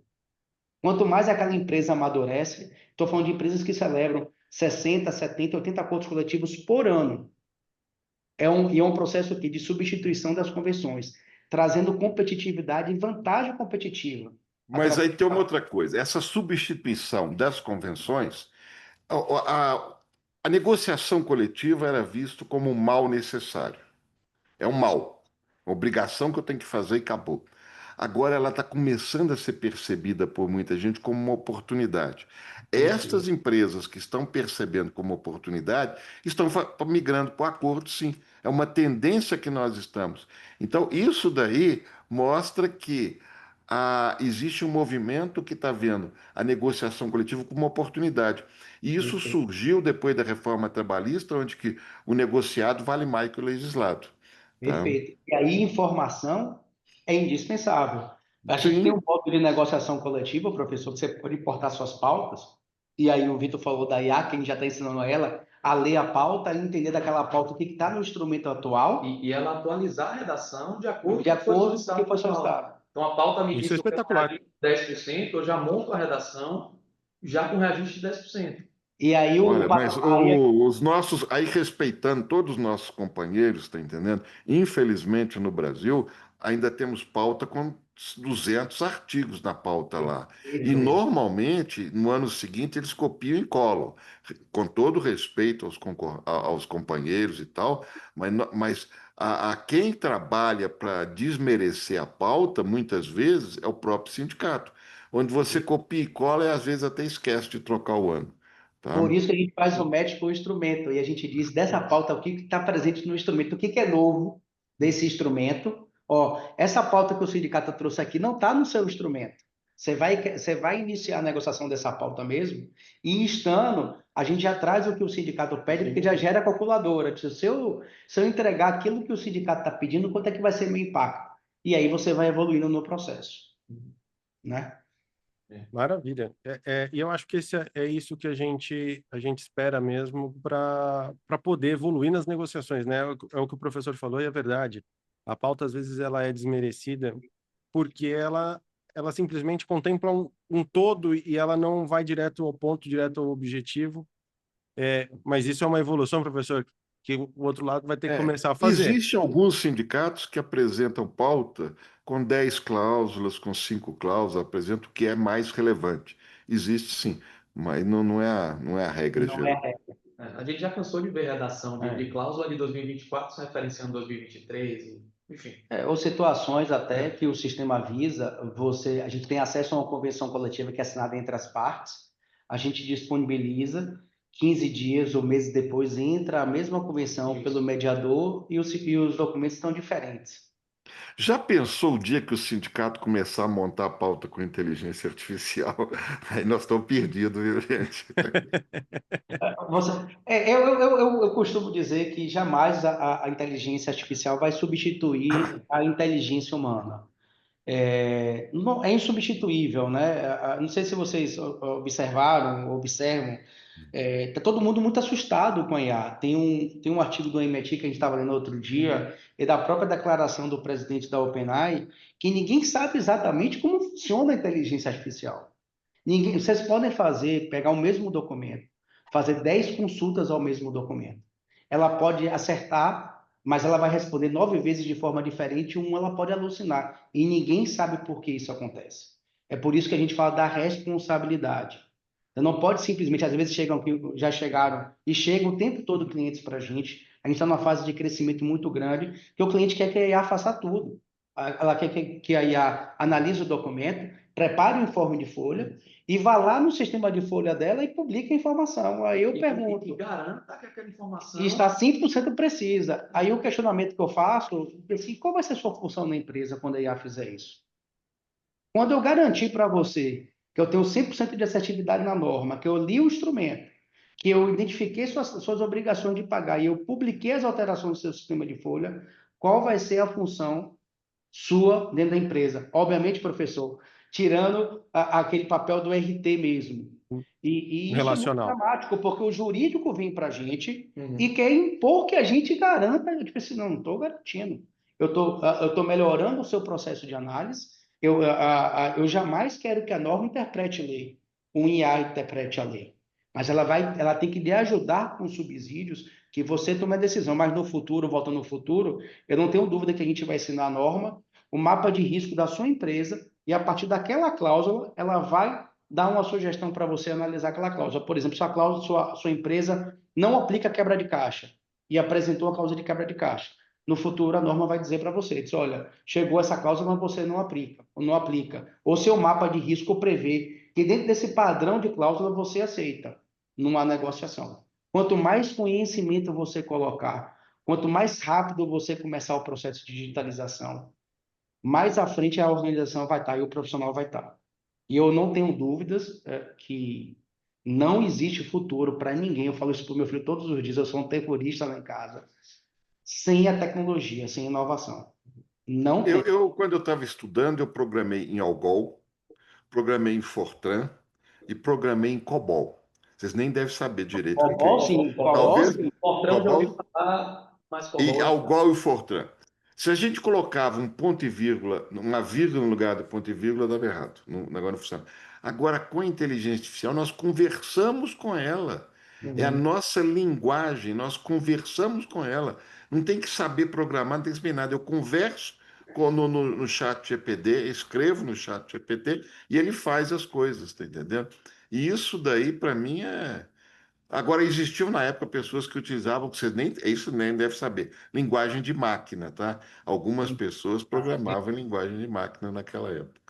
Quanto mais aquela empresa amadurece, estou falando de empresas que celebram 60, 70, 80 acordos coletivos por ano. E é um processo aqui de substituição das convenções, trazendo competitividade e vantagem competitiva. Mas aí tem uma outra coisa. Essa substituição das convenções, a negociação coletiva era visto como um mal necessário. É um mal, uma obrigação que eu tenho que fazer e acabou. Agora ela está começando a ser percebida por muita gente como uma oportunidade. Estas empresas que estão percebendo como oportunidade estão migrando para o acordo, sim. É uma tendência que nós estamos. Então, isso daí mostra que existe um movimento que está vendo a negociação coletiva como uma oportunidade. E isso surgiu depois da reforma trabalhista, onde que o negociado vale mais que o legislado. Tá? Perfeito. E aí, informação é indispensável. A gente Sim. tem um modo de negociação coletiva, professor, que você pode importar suas pautas, e aí o Vitor falou da IA, que a gente já está ensinando ela a ler a pauta e entender daquela pauta o que está no instrumento atual. E ela atualizar a redação de acordo com o que foi solicitado. solicitado. Então, a pauta me Isso diz é que eu quero espetacular. reajuste de 10%, eu já monto a redação já com reajuste de 10%. E aí Olha, mas os nossos, aí respeitando todos os nossos companheiros, tá entendendo? Infelizmente no Brasil ainda temos pauta com 200 artigos na pauta lá. E normalmente no ano seguinte eles copiam e colam, com todo respeito aos companheiros e tal, mas a quem trabalha para desmerecer a pauta, muitas vezes, é o próprio sindicato, onde você copia e cola e às vezes até esquece de trocar o ano. Tá? Por isso que a gente faz o match com o instrumento, e a gente diz dessa pauta o que está presente no instrumento, o que é novo desse instrumento. Ó, essa pauta que o sindicato trouxe aqui não está no seu instrumento. Você vai iniciar a negociação dessa pauta mesmo, e estando, a gente já traz o que o sindicato pede, porque já gera a calculadora. Se eu entregar aquilo que o sindicato está pedindo, quanto é que vai ser meu impacto? E aí você vai evoluindo no processo. Né? Maravilha. E eu acho que é isso que a gente espera mesmo para poder evoluir nas negociações, né? É o que o professor falou e é verdade. A pauta, às vezes, ela é desmerecida porque ela simplesmente contempla um todo e ela não vai direto ao ponto, direto ao objetivo. Mas isso é uma evolução, professor, que o outro lado vai ter que começar a fazer. Existem alguns sindicatos que apresentam pauta com 10 cláusulas, com 5 cláusulas, apresentam o que é mais relevante. Existe sim, mas não é a regra Não geral. A gente já cansou de ver redação de cláusula de 2024 se referenciando 2023, enfim. Ou situações até que o sistema avisa, a gente tem acesso a uma convenção coletiva que é assinada entre as partes, a gente disponibiliza, 15 dias ou meses depois entra a mesma convenção pelo mediador e os documentos estão diferentes. Já pensou o dia que o sindicato começar a montar a pauta com inteligência artificial? Aí nós estamos perdidos, viu, gente? Eu costumo dizer que jamais a inteligência artificial vai substituir a inteligência humana. É insubstituível, né? Não sei se vocês observam, está todo mundo muito assustado com a IA. Tem um artigo do MIT que a gente estava lendo outro dia, e da própria declaração do presidente da OpenAI, que ninguém sabe exatamente como funciona a inteligência artificial. Vocês podem pegar o mesmo documento, fazer 10 consultas ao mesmo documento. Ela pode acertar, mas ela vai responder 9 vezes de forma diferente, ela pode alucinar. E ninguém sabe por que isso acontece. É por isso que a gente fala da responsabilidade. Você não pode simplesmente, às vezes já chegaram e chegam o tempo todo clientes para a gente A gente está numa fase de crescimento muito grande, que o cliente quer que a IA faça tudo. Ela quer que a IA analise o documento, prepare o informe de folha e vá lá no sistema de folha dela e publique a informação. Aí eu pergunto... E garanta que aquela informação... E está 100% precisa. Aí o questionamento que eu faço é assim, qual vai ser a sua função na empresa quando a IA fizer isso? Quando eu garantir para você que eu tenho 100% de assertividade na norma, que eu li o instrumento, que eu identifiquei suas obrigações de pagar e eu publiquei as alterações do seu sistema de folha, qual vai ser a função sua dentro da empresa? Obviamente, professor, tirando aquele papel do RT mesmo. E isso é muito Relacional. dramático, porque o jurídico vem para a gente e quer impor que a gente garanta. Eu tipo assim, não estou garantindo. Eu estou melhorando o seu processo de análise. Eu jamais quero que a norma interprete a lei, um IA interprete a lei. Mas ela tem que lhe ajudar com subsídios que você tome a decisão. Mas no futuro, voltando no futuro, eu não tenho dúvida que a gente vai ensinar a norma, o mapa de risco da sua empresa, e a partir daquela cláusula, ela vai dar uma sugestão para você analisar aquela cláusula. Por exemplo, sua empresa não aplica quebra de caixa e apresentou a cláusula de quebra de caixa. No futuro, a norma vai dizer para você, diz, olha, chegou essa cláusula, mas você não aplica, ou não aplica. Ou seu mapa de risco prevê que dentro desse padrão de cláusula você aceita numa negociação. Quanto mais conhecimento você colocar, quanto mais rápido você começar o processo de digitalização, mais à frente a organização vai estar e o profissional vai estar. E eu não tenho dúvidas que não existe futuro para ninguém. Eu falo isso para o meu filho todos os dias. Eu sou um terrorista lá em casa. Sem a tecnologia, sem inovação. Não tem. Quando eu estava estudando, eu programei em Algol, programei em Fortran e programei em COBOL. Vocês nem devem saber direito o que é COBOL, isso. sim. Talvez Fortran eu já ouvi COBOL falar, mas e COBOL... Algol e Fortran. Se a gente colocava um ponto e vírgula, uma vírgula no lugar do ponto e vírgula, dava errado. O negócio não funciona. Agora, com a inteligência artificial, nós conversamos com ela. É a nossa linguagem, nós conversamos com ela. Não tem que saber programar, não tem que saber nada. Eu converso no chat GPT, escrevo no chat GPT e ele faz as coisas, tá entendendo? E isso daí, para mim, é... Agora, existiam na época pessoas que utilizavam, que você nem, isso nem deve saber, linguagem de máquina, tá? Algumas pessoas programavam em linguagem de máquina naquela época.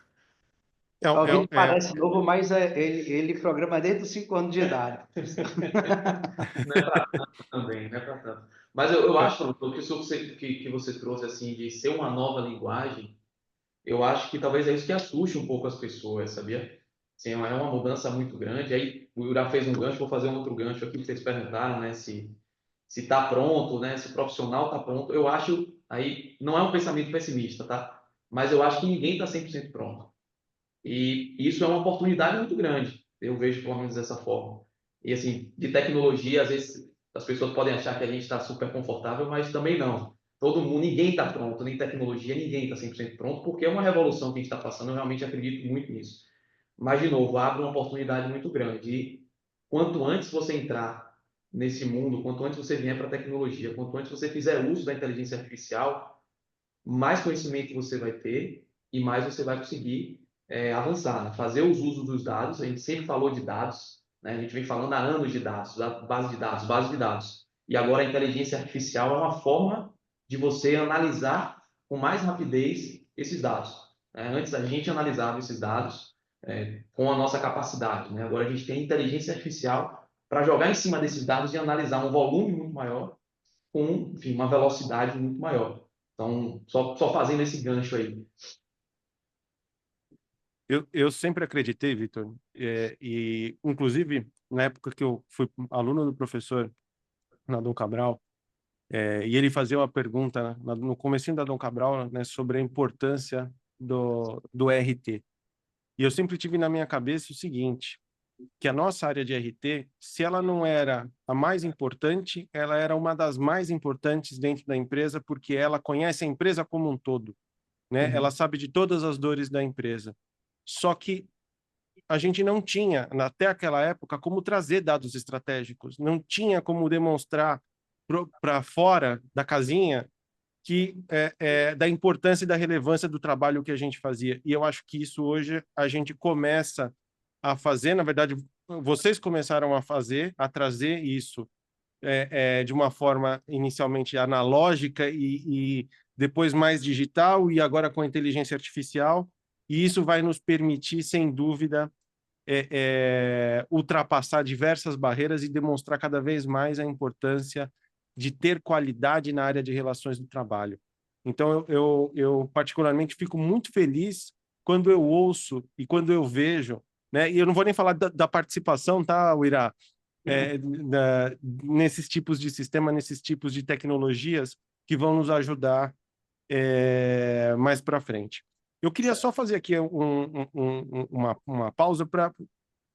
Alguém parece novo, mas ele programa desde os 5 anos de idade. Não é para tanto também, não é para tanto. Mas eu acho, doutor, que isso que você trouxe, assim, de ser uma nova linguagem, eu acho que talvez é isso que assuste um pouco as pessoas, sabia? Assim, é uma mudança muito grande. Aí o Ura fez um gancho, vou fazer um outro gancho aqui que vocês perguntaram, né? Se está pronto, né? Se o profissional está pronto. Eu acho, aí não é um pensamento pessimista, tá? Mas eu acho que ninguém está 100% pronto. E isso é uma oportunidade muito grande. Eu vejo pelo menos dessa forma. E assim, de tecnologia, às vezes as pessoas podem achar que a gente está super confortável, mas também não. Todo mundo, ninguém está pronto, nem tecnologia, ninguém está 100% pronto, porque é uma revolução que a gente está passando, eu realmente acredito muito nisso. Mas, de novo, abre uma oportunidade muito grande. E quanto antes você entrar nesse mundo, quanto antes você vier para a tecnologia, quanto antes você fizer uso da inteligência artificial, mais conhecimento você vai ter e mais você vai conseguir avançar, né? Fazer os usos dos dados. A gente sempre falou de dados, né? A gente vem falando há anos de dados, base de dados, base de dados. E agora a inteligência artificial é uma forma de você analisar com mais rapidez esses dados, né? Antes a gente analisava esses dados com a nossa capacidade, né? Agora a gente tem inteligência artificial para jogar em cima desses dados e analisar um volume muito maior com, enfim, uma velocidade muito maior. Então, só fazendo esse gancho aí. Eu sempre acreditei, Vitor, e inclusive na época que eu fui aluno do professor na Dom Cabral, e ele fazia uma pergunta no comecinho da Dom Cabral, né, sobre a importância do RT. E eu sempre tive na minha cabeça o seguinte, que a nossa área de RT, se ela não era a mais importante, ela era uma das mais importantes dentro da empresa, porque ela conhece a empresa como um todo, né? Ela sabe de todas as dores da empresa. Só que a gente não tinha, até aquela época, como trazer dados estratégicos, não tinha como demonstrar para fora da casinha que da importância e da relevância do trabalho que a gente fazia. E eu acho que isso hoje a gente começa a fazer, na verdade, vocês começaram a fazer, a trazer isso de uma forma inicialmente analógica e depois mais digital, e agora com a inteligência artificial, e isso vai nos permitir, sem dúvida, ultrapassar diversas barreiras e demonstrar cada vez mais a importância de ter qualidade na área de relações do trabalho. Então, eu particularmente fico muito feliz quando eu ouço e quando eu vejo, né? E eu não vou nem falar da participação, tá, Uirá? Nesses tipos de sistema, nesses tipos de tecnologias que vão nos ajudar mais para frente. Eu queria só fazer aqui uma pausa para,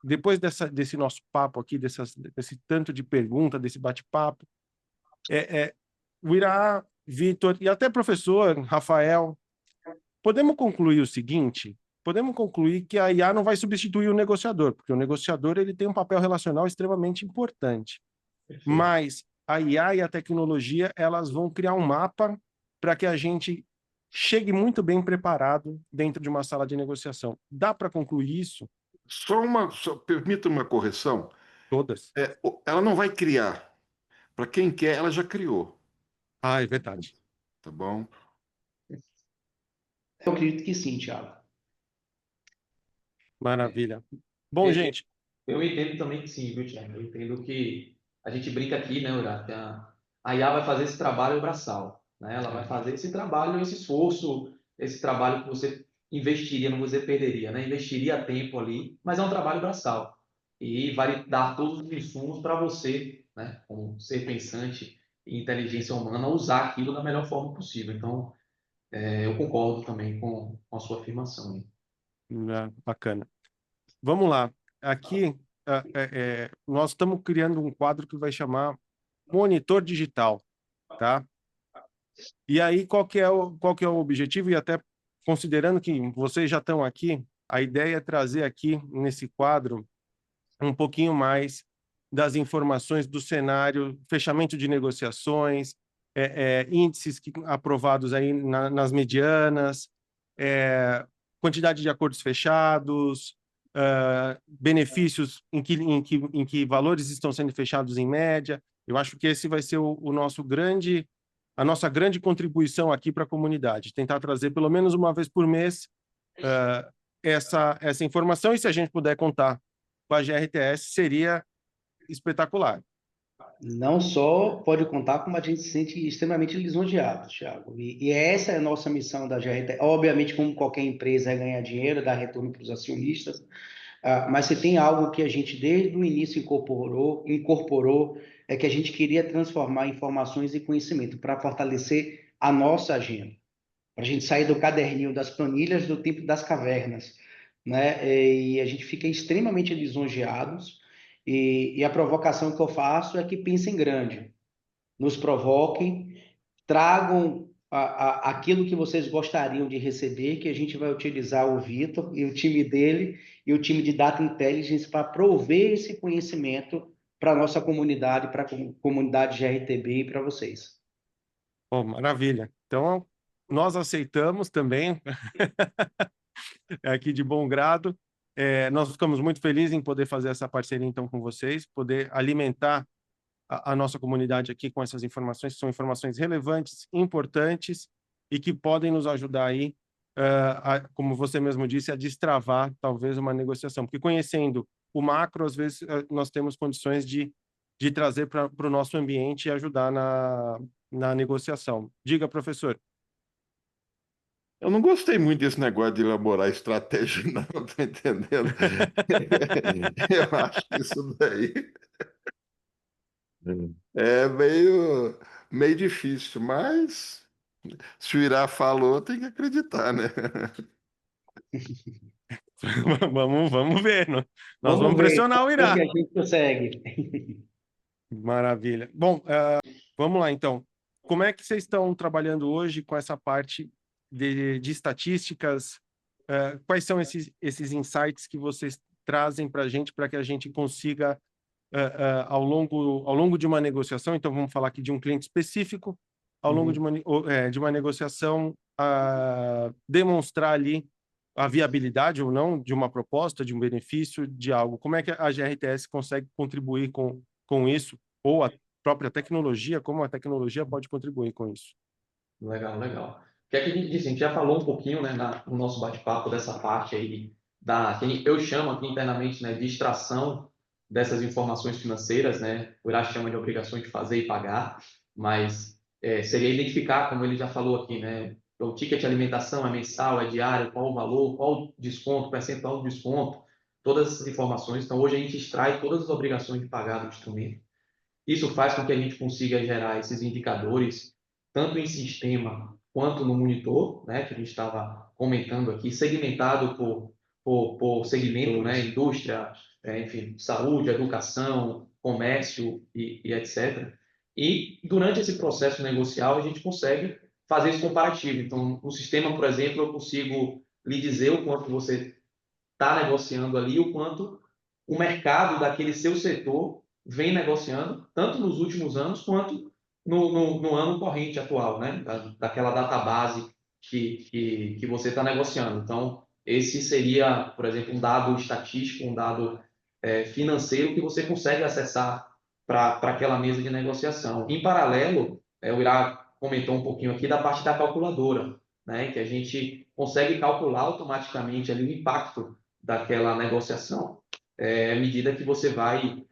depois desse nosso papo aqui, desse tanto de pergunta, desse bate-papo, o Irá, Vitor e até professor Rafael, podemos concluir o seguinte: podemos concluir que a IA não vai substituir o negociador, porque o negociador ele tem um papel relacional extremamente importante. Perfeito. Mas a IA e a tecnologia elas vão criar um mapa para que a gente chegue muito bem preparado dentro de uma sala de negociação. Dá para concluir isso? Permita uma correção. Todas. Ela não vai criar. Para quem quer, ela já criou. Ah, é verdade. Tá bom? Eu acredito que sim, Thiago. Maravilha. Bom, gente. Eu entendo também que sim, viu, Thiago? Eu entendo que a gente brinca aqui, né, Ura? Que a IA vai fazer esse trabalho braçal, né? Ela vai fazer esse trabalho, esse esforço, esse trabalho que você investiria, não vou dizer perderia, né? Investiria tempo ali, mas é um trabalho braçal. E vai dar todos os insumos para você, né, como ser pensante e inteligência humana, usar aquilo da melhor forma possível. Então, eu concordo também com a sua afirmação. Bacana. Vamos lá. Aqui, nós estamos criando um quadro que vai chamar Monitor Digital, tá? E aí, qual que é o objetivo? E até considerando que vocês já estão aqui, a ideia é trazer aqui, nesse quadro, um pouquinho mais das informações do cenário, fechamento de negociações, índices aprovados aí nas medianas, quantidade de acordos fechados, benefícios em que valores estão sendo fechados em média. Eu acho que esse vai ser a nossa grande contribuição aqui para a comunidade, tentar trazer pelo menos uma vez por mês essa informação, e se a gente puder contar com a GRTS, seria espetacular. Não só pode contar, como a gente se sente extremamente lisonjeado, Thiago. E essa é a nossa missão da GRTS. Obviamente, como qualquer empresa, é ganhar dinheiro, dar retorno para os acionistas, mas se tem algo que a gente desde o início incorporou, é que a gente queria transformar informações em conhecimento para fortalecer a nossa agenda, para a gente sair do caderninho das planilhas do tempo das cavernas, né? E a gente fica extremamente lisonjeados, e a provocação que eu faço é que pensem grande, nos provoquem, tragam aquilo que vocês gostariam de receber, que a gente vai utilizar o Vitor e o time dele e o time de Data Intelligence para prover esse conhecimento para a nossa comunidade, para a comunidade GRTB e para vocês. Bom, maravilha. Então, nós aceitamos também, aqui de bom grado. Nós ficamos muito felizes em poder fazer essa parceria, então, com vocês, poder alimentar a nossa comunidade aqui com essas informações, que são informações relevantes, importantes e que podem nos ajudar aí, como você mesmo disse, a destravar talvez uma negociação. Porque conhecendo o macro, às vezes nós temos condições de trazer para o nosso ambiente e ajudar na negociação. Diga, professor. Eu não gostei muito desse negócio de elaborar estratégia, não, tá entendendo? Eu acho que isso daí é meio difícil, mas se o Irá falou, tem que acreditar, né? Vamos ver. Nós vamos Vamos ver pressionar o como que Irá. a gente consegue. Maravilha. Bom, vamos lá, então. Como é que vocês estão trabalhando hoje com essa parte de estatísticas? Quais são esses insights que vocês trazem para a gente, para que a gente consiga, ao longo de uma negociação, então vamos falar aqui de um cliente específico, ao longo de uma negociação, demonstrar ali a viabilidade ou não de uma proposta, de um benefício, de algo. Como é que a GRTS consegue contribuir com isso? Ou própria tecnologia, como a tecnologia pode contribuir com isso. Legal, legal. O que é que a gente disse? A gente já falou um pouquinho, né, no nosso bate-papo dessa parte aí, que eu chamo aqui internamente, né, de extração dessas informações financeiras, né? O Irá chama de obrigações de fazer e pagar, mas seria identificar, como ele já falou aqui, né? O ticket de alimentação é mensal, é diário, qual o valor, qual o desconto, percentual do desconto, todas essas informações. Então, hoje a gente extrai todas as obrigações de pagar do instrumento. Isso faz com que a gente consiga gerar esses indicadores, tanto em sistema quanto no monitor, né, que a gente estava comentando aqui, segmentado por segmento, né, indústria, enfim, saúde, educação, comércio e etc. E durante esse processo negocial, a gente consegue fazer esse comparativo. Então, no sistema, por exemplo, eu consigo lhe dizer o quanto você está negociando ali, o quanto o mercado daquele seu setor vem negociando, tanto nos últimos anos quanto no ano corrente atual, né? Daquela database que você está negociando. Então, esse seria, por exemplo, um dado estatístico, um dado financeiro que você consegue acessar para aquela mesa de negociação. Em paralelo, o Irá comentou um pouquinho aqui da parte da calculadora, né? Que a gente consegue calcular automaticamente ali o impacto daquela negociação, à medida que você vai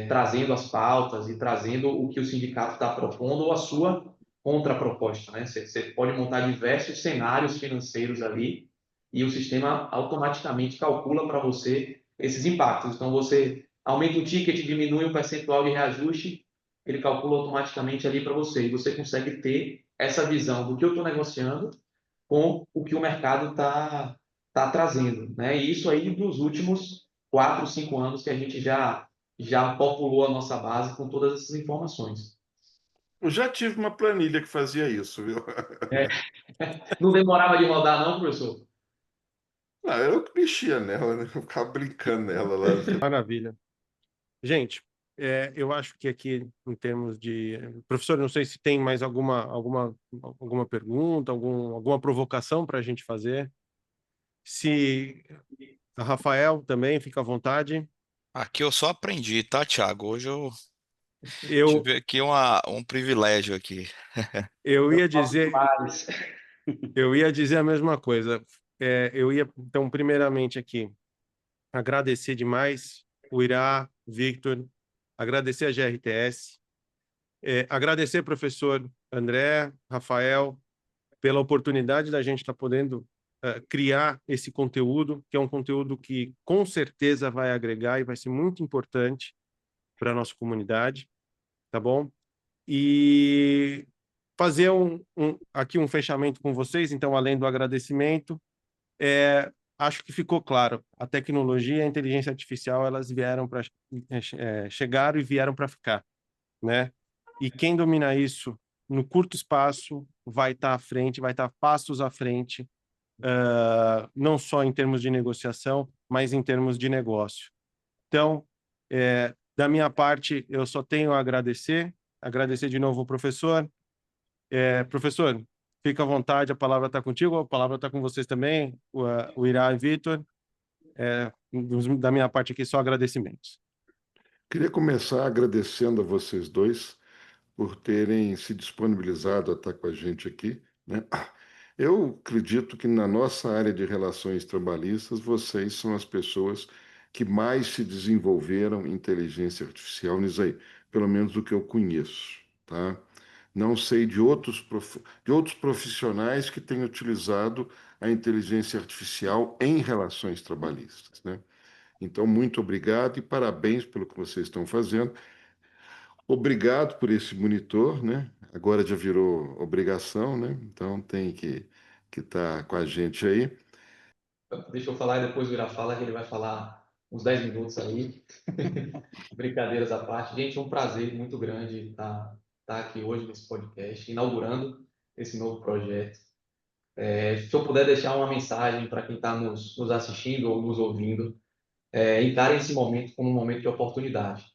trazendo as pautas e trazendo o que o sindicato está propondo ou a sua contraproposta, né? Você pode montar diversos cenários financeiros ali e o sistema automaticamente calcula para você esses impactos. Então, você aumenta o ticket, diminui o percentual de reajuste, ele calcula automaticamente ali para você e você consegue ter essa visão do que eu estou negociando com o que o mercado está trazendo, né? E isso aí dos últimos 4, 5 anos que a gente já populou a nossa base com todas essas informações. Eu já tive uma planilha que fazia isso, viu? Não demorava de rodar, não, professor? Não, eu que mexia nela, né? Eu ficava brincando nela lá. Maravilha. Gente, eu acho que aqui, em termos de... Professor, não sei se tem mais alguma pergunta, alguma provocação para a gente fazer. Se a Rafael também, fica à vontade. Aqui eu só aprendi, tá, Thiago? Hoje eu Eu, tive aqui um privilégio aqui. eu Eu ia gosto dizer, demais. eu ia dizer a mesma coisa. Então, primeiramente aqui, agradecer demais o Irá, Victor, agradecer a GRTS, agradecer professor André, Rafael, pela oportunidade da gente estar podendo criar esse conteúdo, que é um conteúdo que com certeza vai agregar e vai ser muito importante para a nossa comunidade, tá bom? E fazer aqui um fechamento com vocês, então, além do agradecimento, acho que ficou claro, a tecnologia e a inteligência artificial, elas vieram para chegaram e vieram para ficar, né? E quem domina isso no curto espaço vai estar à frente, vai estar passos à frente, não só em termos de negociação, mas em termos de negócio. Então, da minha parte, eu só tenho a agradecer de novo ao professor. Professor, fica à vontade, a palavra está contigo, a palavra está com vocês também, o Irá e Vitor. Da minha parte aqui, só agradecimentos. Queria começar agradecendo a vocês dois por terem se disponibilizado a estar com a gente aqui, né? Eu acredito que na nossa área de relações trabalhistas, vocês são as pessoas que mais se desenvolveram em inteligência artificial nisso aí, pelo menos do que eu conheço, tá? Não sei de outros profissionais que tenham utilizado a inteligência artificial em relações trabalhistas, né? Então, muito obrigado e parabéns pelo que vocês estão fazendo. Obrigado por esse monitor, né? Agora já virou obrigação, né? Então tem que estar com a gente aí. Deixa eu falar e depois o Irá fala, que ele vai falar uns 10 minutos aí. Brincadeiras à parte. Gente, é um prazer muito grande estar aqui hoje nesse podcast, inaugurando esse novo projeto. Se eu puder deixar uma mensagem para quem está nos assistindo ou nos ouvindo, encarem esse momento como um momento de oportunidade.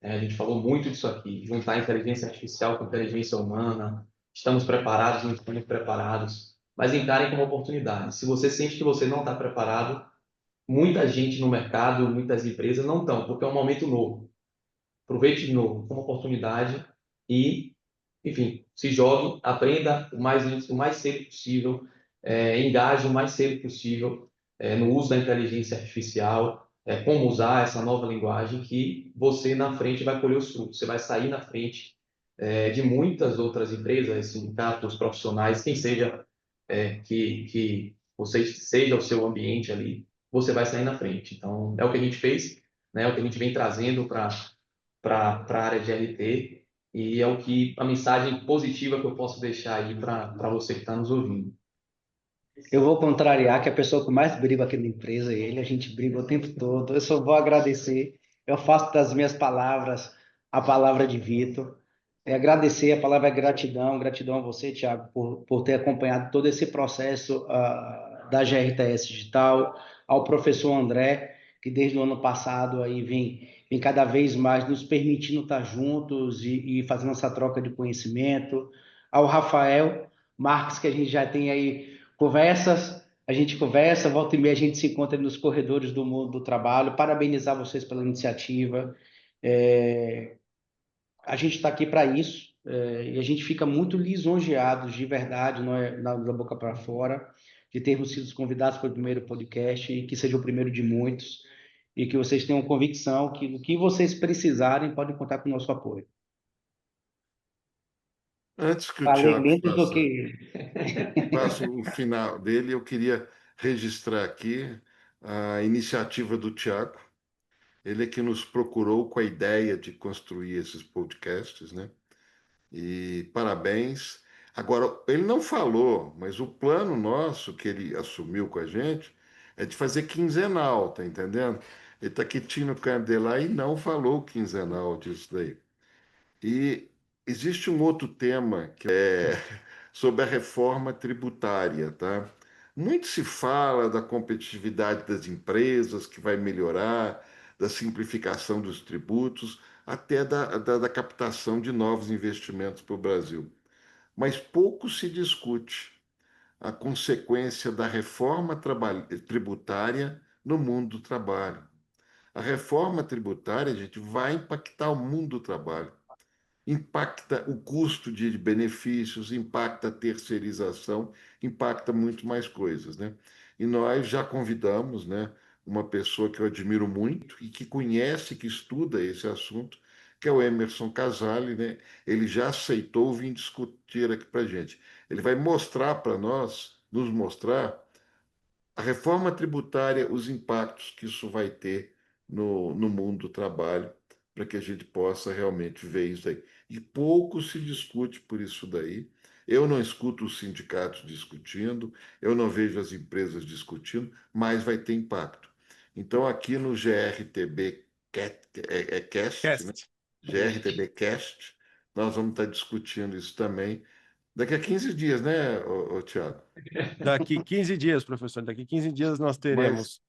A gente falou muito disso aqui, juntar inteligência artificial com inteligência humana. Estamos preparados, não estamos preparados, mas encarem como oportunidade. Se você sente que você não está preparado, muita gente no mercado, muitas empresas não estão, porque é um momento novo. Aproveite de novo como oportunidade e, enfim, se jogue, aprenda o mais cedo possível, engaje o mais cedo possível no uso da inteligência artificial, como usar essa nova linguagem, que você na frente vai colher os frutos, você vai sair na frente de muitas outras empresas, sindicatos, profissionais, quem seja que você seja o seu ambiente ali, você vai sair na frente. Então, é o que a gente fez, né? É o que a gente vem trazendo para a área de RT, e é o que a mensagem positiva que eu posso deixar aí para você que está nos ouvindo. Eu vou contrariar que a pessoa que mais briga aqui na empresa é ele, a gente briga o tempo todo. Eu só vou agradecer. Eu faço das minhas palavras a palavra de Vitor. Agradecer, a palavra é gratidão. Gratidão a você, Thiago, por ter acompanhado todo esse processo da GRTS Digital, ao professor André, que desde o ano passado aí vem cada vez mais nos permitindo estar juntos e fazendo essa troca de conhecimento, ao Rafael Marques, que a gente já tem aí conversas, a gente conversa, volta e meia a gente se encontra nos corredores do mundo do trabalho. Parabenizar vocês pela iniciativa. A gente está aqui para isso, e a gente fica muito lisonjeados, de verdade, não é da boca para fora, de termos sido convidados para o primeiro podcast, e que seja o primeiro de muitos, e que vocês tenham convicção que o que vocês precisarem podem contar com o nosso apoio. Antes que o Falei Tiago menos do que... faça o final dele, eu queria registrar aqui a iniciativa do Tiago. Ele é que nos procurou com a ideia de construir esses podcasts, né? E parabéns. Agora, ele não falou, mas o plano nosso que ele assumiu com a gente é de fazer quinzenal, tá entendendo? Ele está quietinho no canto dele lá e não falou quinzenal disso daí. E existe um outro tema que é sobre a reforma tributária, tá? Muito se fala da competitividade das empresas, que vai melhorar, da simplificação dos tributos, até da captação de novos investimentos para o Brasil. Mas pouco se discute a consequência da reforma tributária no mundo do trabalho. A reforma tributária, gente, vai impactar o mundo do trabalho, impacta o custo de benefícios, impacta a terceirização, impacta muito mais coisas, né? E nós já convidamos, né, uma pessoa que eu admiro muito e que conhece, que estuda esse assunto, que é o Emerson Casale, né? Ele já aceitou vir discutir aqui para a gente. Ele vai mostrar para nós, nos mostrar a reforma tributária, os impactos que isso vai ter no mundo do trabalho, para que a gente possa realmente ver isso aí. E pouco se discute por isso daí. Eu não escuto os sindicatos discutindo, eu não vejo as empresas discutindo, mas vai ter impacto. Então, aqui no GRTB Cast, né? GRTB Cast, nós vamos estar discutindo isso também. Daqui a 15 dias, né, Tiago? Daqui 15 dias, professor, daqui 15 dias nós Mas teremos.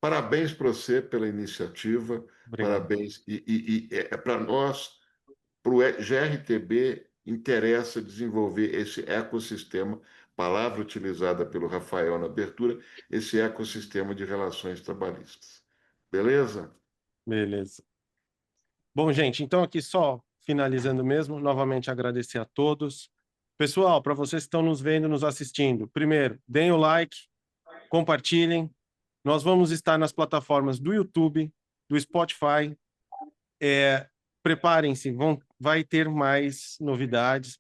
parabéns para você pela iniciativa, Obrigado. parabéns. Para nós, para o GRTB, interessa desenvolver esse ecossistema, palavra utilizada pelo Rafael na abertura, esse ecossistema de relações trabalhistas. Beleza? Beleza. Bom, gente, então aqui só finalizando mesmo, novamente agradecer a todos. Pessoal, para vocês que estão nos vendo, nos assistindo, primeiro, deem o like, compartilhem. Nós vamos estar nas plataformas do YouTube, do Spotify. Preparem-se, vai ter mais novidades.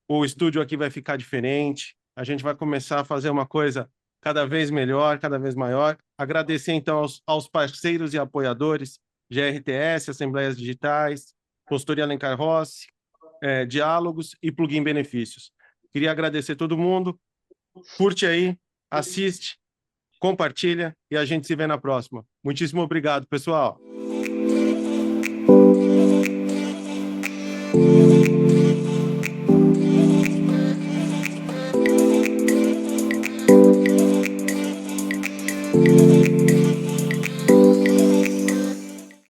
O estúdio aqui vai ficar diferente. A gente vai começar a fazer uma coisa cada vez melhor, cada vez maior. Agradecer, então, aos parceiros e apoiadores, GRTS, Assembleias Digitais, Consultoria Alencar Rossi, Diálogos e Plugin Benefícios. Queria agradecer todo mundo. Curte aí, assiste, compartilha e a gente se vê na próxima. Muitíssimo obrigado, pessoal.